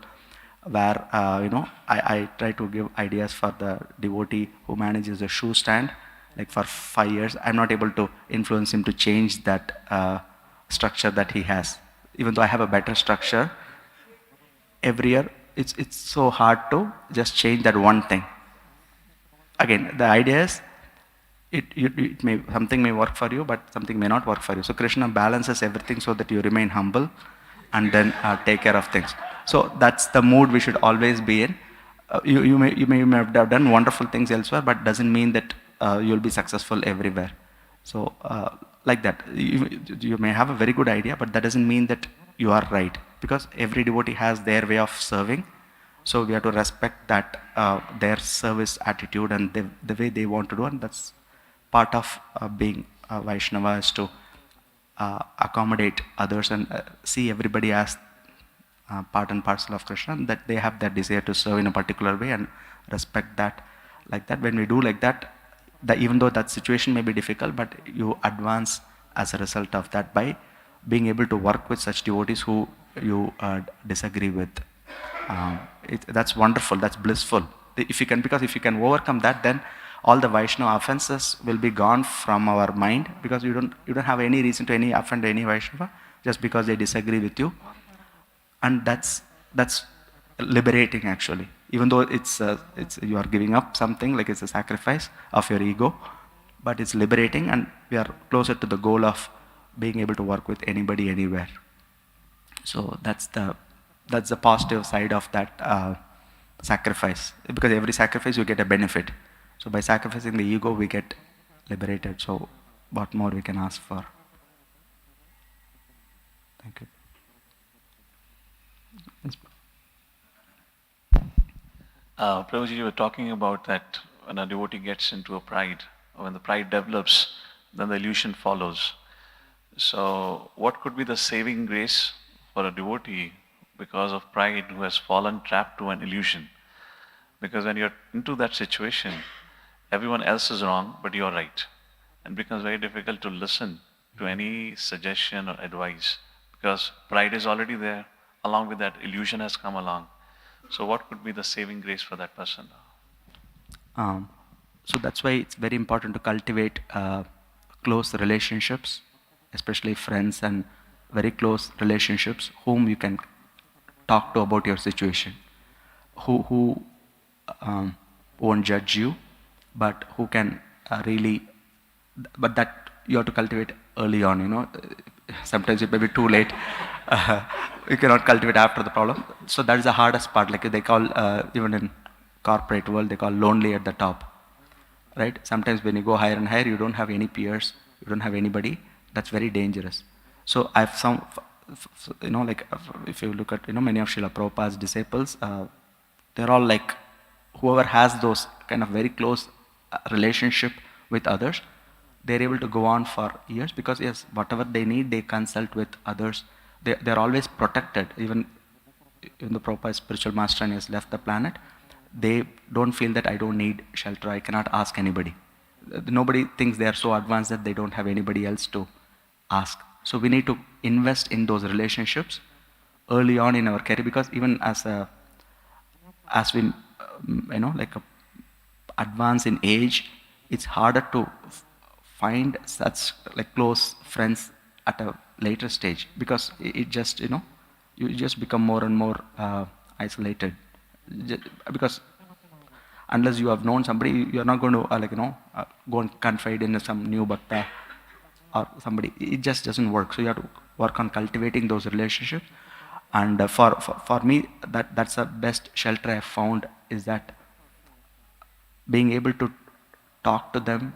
where I try to give ideas for the devotee who manages the shoe stand. Like for 5 years, I'm not able to influence him to change that structure that he has. Even though I have a better structure, every year it's so hard to just change that one thing. Again, the idea is, something may work for you, but something may not work for you. So Krishna balances everything so that you remain humble and then take care of things. So that's the mood we should always be in. You may have done wonderful things elsewhere, but doesn't mean that you'll be successful everywhere. So like that, you may have a very good idea, but that doesn't mean that you are right, because every devotee has their way of serving. So we have to respect that their service attitude and the way they want to do, and that's part of being a Vaishnava, is to accommodate others and see everybody as part and parcel of Krishna, and that they have that desire to serve in a particular way, and respect that. Like that, when we do like that, even though that situation may be difficult, but you advance as a result of that by being able to work with such devotees who you disagree with. That's wonderful, that's blissful. Because if you can overcome that, then all the Vaishnava offenses will be gone from our mind, because you don't have any reason to offend any Vaishnava just because they disagree with you. And that's liberating, actually. Even though it's you are giving up something, like it's a sacrifice of your ego, but it's liberating, and we are closer to the goal of being able to work with anybody, anywhere. So that's the positive side of that sacrifice, because every sacrifice you get a benefit. So by sacrificing the ego, we get liberated. So what more we can ask for? Thank you. Yes. Prabhuji, you were talking about that when a devotee gets into a pride, or when the pride develops, then the illusion follows. So what could be the saving grace for a devotee because of pride who has fallen trapped to an illusion? Because when you're into that situation, everyone else is wrong, but you're right. And it becomes very difficult to listen to any suggestion or advice, because pride is already there. Along with that, illusion has come along. So what could be the saving grace for that person? So that's why it's very important to cultivate close relationships, especially friends and very close relationships whom you can talk to about your situation, who won't judge you, but who can really, but that you have to cultivate early on, you know. Sometimes it may be too late. You cannot cultivate after the problem. So that is the hardest part. Like they call, even in corporate world, they call lonely at the top, right? Sometimes when you go higher and higher, you don't have any peers, you don't have anybody. That's very dangerous. So I've some, you know, like if you look at, you know, many of Srila Prabhupada's disciples, they're all like, whoever has those kind of very close relationship with others, they're able to go on for years because yes, whatever they need, they consult with others. They're always protected. Even the Prabhupada spiritual master and he has left the planet, they don't feel that I don't need shelter, I cannot ask anybody. Nobody thinks they are so advanced that they don't have anybody else to ask. So we need to invest in those relationships early on in our career, because even as we you know, like advance in age, it's harder to find such like close friends at a later stage, because it just, you know, you just become more and more isolated. Because unless you have known somebody, you are not going to like, you know, go and confide in some new bhakta or somebody. It just doesn't work. So you have to work on cultivating those relationships. And for me, that's the best shelter I have found, is that being able to talk to them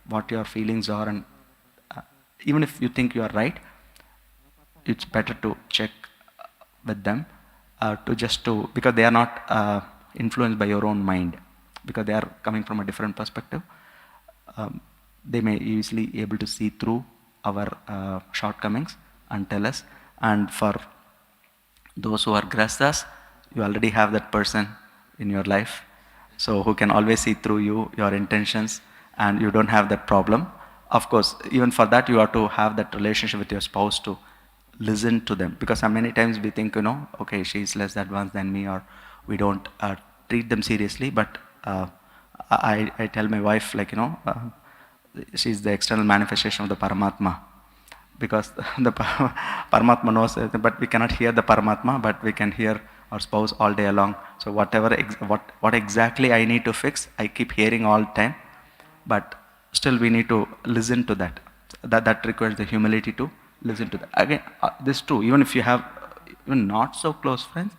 what your feelings are, and even if you think you are right, it's better to check with them, to just to, because they are not influenced by your own mind, because they are coming from a different perspective. They may easily able to see through our shortcomings and tell us. And for those who are grastas, you already have that person in your life, so who can always see through you, your intentions, and you don't have that problem. Of course, even for that, you have to have that relationship with your spouse to listen to them, because many times we think, you know, okay, she's less advanced than me, or we don't treat them seriously. But I tell my wife, like, you know, she's the external manifestation of the Paramatma, because the Paramatma knows, but we cannot hear the Paramatma, but we can hear our spouse all day long. So whatever, what exactly I need to fix, I keep hearing all the time, but still we need to listen to that. That requires the humility to listen to that. Again, this is true, even if you have even not so close friends,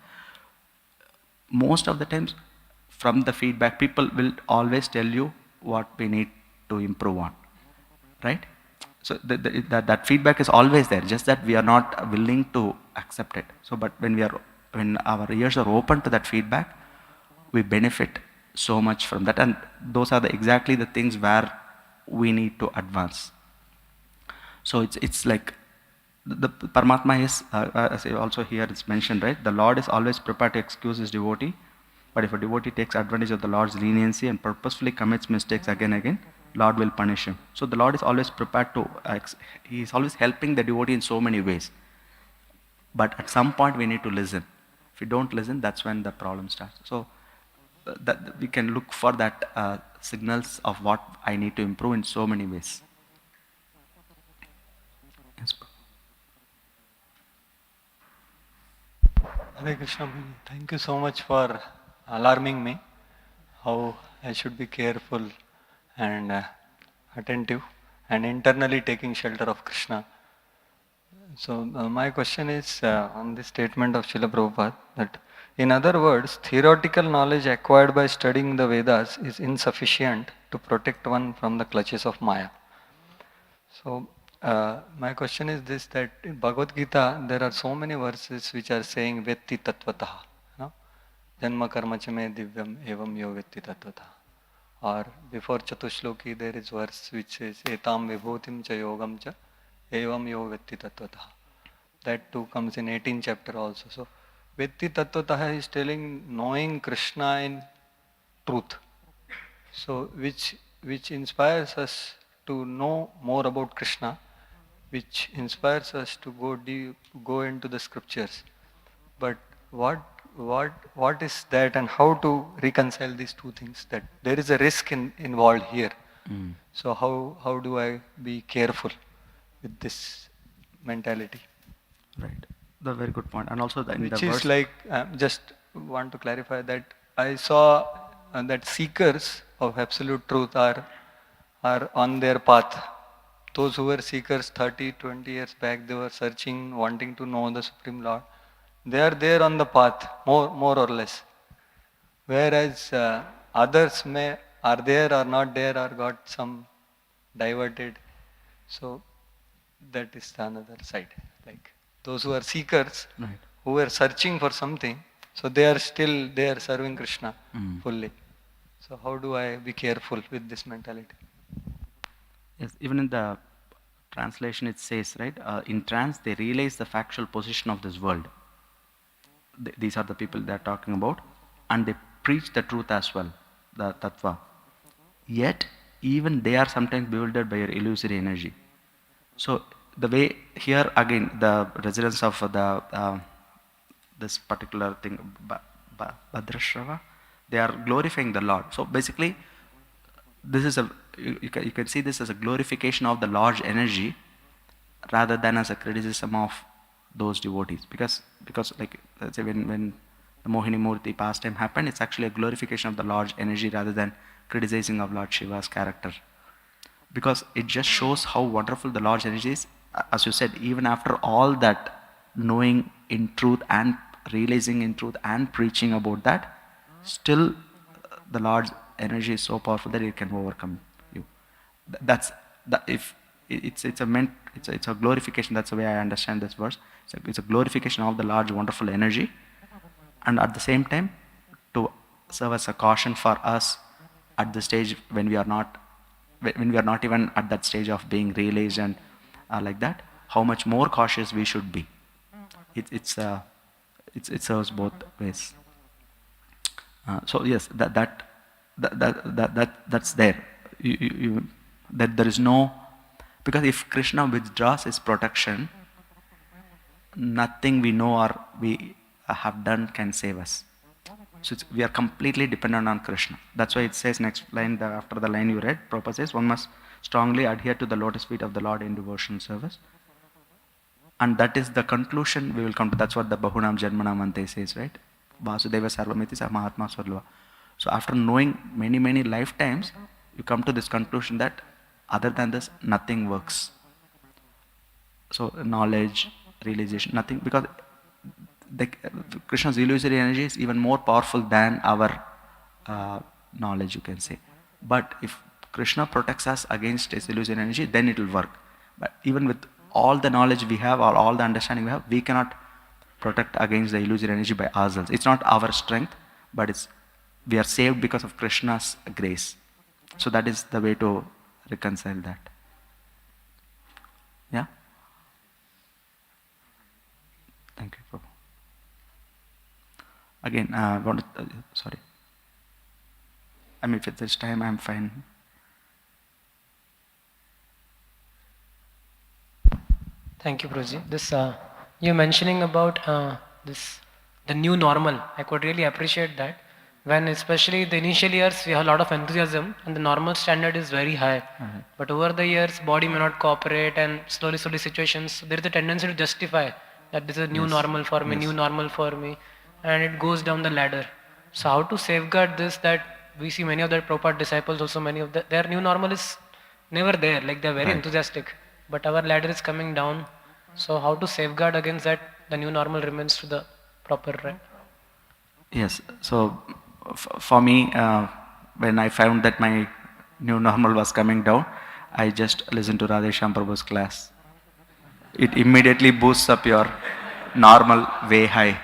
most of the times from the feedback, people will always tell you what we need to improve on, right? So that feedback is always there, just that we are not willing to accept it. So but when our ears are open to that feedback, we benefit so much from that, and those are exactly the things where we need to advance. So it's like the Paramatma is, as also here it's mentioned, right? The Lord is always prepared to excuse his devotee, but if a devotee takes advantage of the Lord's leniency and purposefully commits mistakes again and again, Lord will punish him. So the Lord is always prepared to, he is always helping the devotee in so many ways. But at some point we need to listen. If we don't listen, that's when the problem starts. So that we can look for that signals of what I need to improve in so many ways. Yes. Hare Krishna, thank you so much for alarming me how I should be careful and attentive and internally taking shelter of Krishna. So my question is on the statement of Srila Prabhupada, that in other words, theoretical knowledge acquired by studying the Vedas is insufficient to protect one from the clutches of Maya. So my question is this, that in Bhagavad Gita there are so many verses which are saying Vetti Tattvataha, no? Janma karma cha me divyam evam yo Vetti Tattvataha. Or before Chatushloki there is verse which says Etam vibhutim cha yogam cha evam yo Vetti Tattvataha. That too comes in 18th chapter also. So Vetti Tattvataha is telling knowing Krishna in truth. So which inspires us to know more about Krishna, which inspires us to go into the scriptures. But what what is that, and how to reconcile these two things? That there is a risk involved here. So how do I be careful with this mentality? Right. The very good point. And also in the Which is verse, like, just want to clarify that I saw that seekers of absolute truth are on their path. Those who were seekers 30, 20 years back, they were searching, wanting to know the Supreme Lord. They are there on the path, more or less. Whereas others are there or not there, or got some diverted. So that is the another side. Like those who are seekers, right. who were searching for something, so they are still there serving Krishna fully. So how do I be careful with this mentality? Yes, even in the translation it says, right, in trance they realize the factual position of this world. These are the people they are talking about, and they preach the truth as well, the tattva. Yet, even they are sometimes bewildered by your illusory energy. So, the way here again, the residents of this particular thing, Bhadrashrava, they are glorifying the Lord. So, basically, this is you can see this as a glorification of the Lord's energy rather than as a criticism of those devotees, because like, let's say when the Mohini Murti pastime happened, it's actually a glorification of the Lord's energy rather than criticizing of Lord Shiva's character, because it just shows how wonderful the Lord's energy is. As you said, even after all that knowing in truth and realizing in truth and preaching about that, still the Lord's energy is so powerful that it can overcome you. That's that. If it's a glorification. That's the way I understand this verse. It's a glorification of the Lord's wonderful energy, and at the same time to serve as a caution for us at the stage when we are not even at that stage of being realized and like that, how much more cautious we should be. It serves both ways. So yes, that's there. That there is no, because if Krishna withdraws his protection, nothing we know or we have done can save us. So we are completely dependent on Krishna. That's why it says next line, after the line you read, Prabhupada says, one must strongly adhere to the lotus feet of the Lord in devotional service. And that is the conclusion we will come to. That's what the Bahunam Janmanam Ante says, right? Vasudeva Sarvamiti Sa Mahatma Swarlava. So after knowing many, many lifetimes, you come to this conclusion that other than this, nothing works. So knowledge, realization, nothing, because Krishna's illusory energy is even more powerful than our knowledge, you can say. But if Krishna protects us against his illusory energy, then it will work. But even with all the knowledge we have or all the understanding we have, we cannot protect against the illusory energy by ourselves. It's not our strength, but we are saved because of Krishna's grace. So that is the way to reconcile that. Yeah? Thank you, Prabhu. Again, sorry. I mean, if there's time, I'm fine. Thank you, Prabhuji. This you mentioning about the new normal. I could really appreciate that. When especially the initial years we have a lot of enthusiasm and the normal standard is very high. But over the years, body may not cooperate, and slowly situations, there is a tendency to justify that this is a new normal for me, new normal for me, and it goes down the ladder. So how to safeguard this? That we see many of the Prabhupada disciples also, many of their new normal is never there. Like they are very enthusiastic, but our ladder is coming down. So how to safeguard against that? The new normal remains to the proper, right? Yes. So for me, when I found that my new normal was coming down, I just listened to Radheshyam Prabhu's class. It immediately boosts up your normal way high.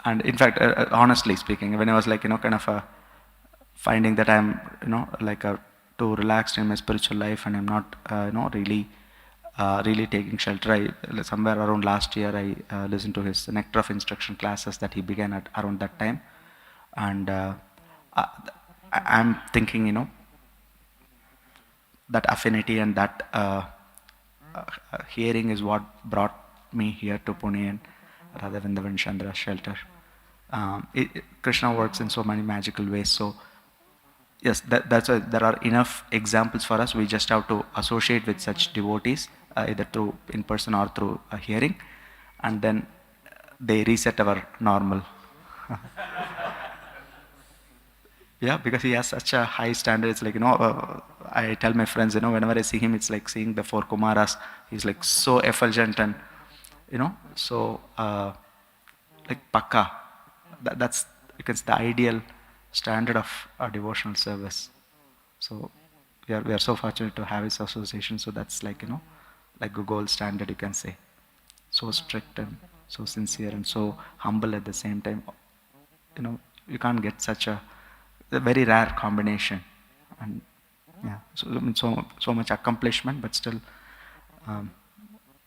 And in fact, honestly speaking, when I was like, kind of finding that I'm, too relaxed in my spiritual life and I'm not, really taking shelter. Somewhere around last year, I listened to his Nectar of Instruction classes that he began at around that time. And I'm thinking, that affinity and that hearing is what brought me here to Pune and Radha Vrindavan Chandra's shelter. Krishna works in so many magical ways. So yes, that's why there are enough examples for us. We just have to associate with such devotees, either through in person or through a hearing, and then they reset our normal. Yeah, because he has such a high standard. It's like, I tell my friends, whenever I see him, it's like seeing the four Kumaras. He's like so effulgent and, so like Pakka. That's because the ideal standard of our devotional service. So we are so fortunate to have his association. So that's like, like a gold standard, you can say. So strict and so sincere and so humble at the same time. You can't get such a very rare combination. And yeah, so I mean, so much accomplishment, but still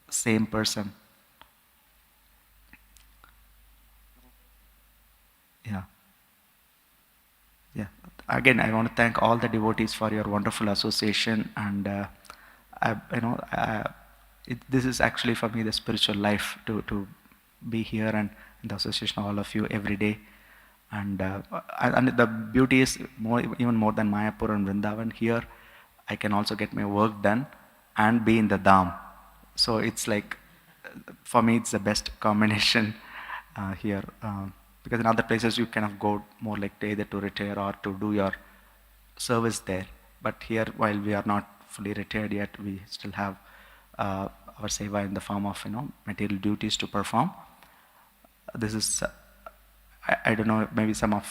same person. Yeah. Yeah. Again, I want to thank all the devotees for your wonderful association, and this is actually for me the spiritual life to be here and in the association of all of you every day. And the beauty is even more than Mayapur and Vrindavan. Here, I can also get my work done and be in the Dham. So it's like, for me, it's the best combination here. Because in other places, you kind of go more like either to retire or to do your service there. But here, while we are not fully retired yet, we still have our seva in the form of material duties to perform. This is I don't know, maybe some of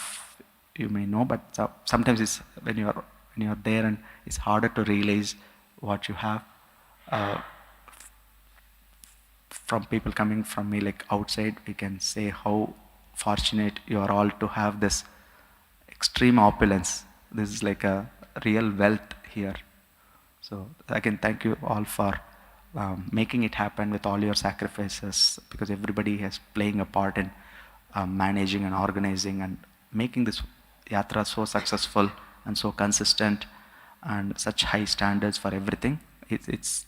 you may know, but sometimes it's when you're there, and it's harder to realize what you have. From people coming from me like outside, we can say how fortunate you are all to have this extreme opulence. This is like a real wealth here. So again, thank you all for making it happen with all your sacrifices, because everybody is playing a part in managing and organizing and making this yatra so successful and so consistent and such high standards for everything. It's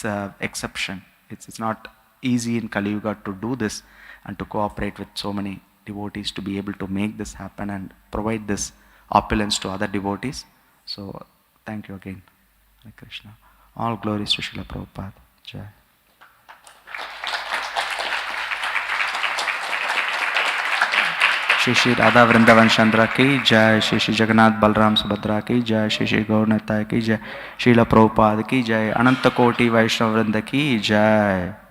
a exception. It's not easy in Kali Yuga to do this and to cooperate with so many devotees to be able to make this happen and provide this opulence to other devotees. So thank you again. Hare Krishna. All glories to Srila Prabhupada. Jai. Shri Radha Vrindavan चंद्र की जय, श्री जगन्नाथ बलराम सुभद्रा की जय, श्री गौरनाथ की जय, श्रील प्रभुपाद की जय, अनंत कोटि वैष्णव वृंद की जय.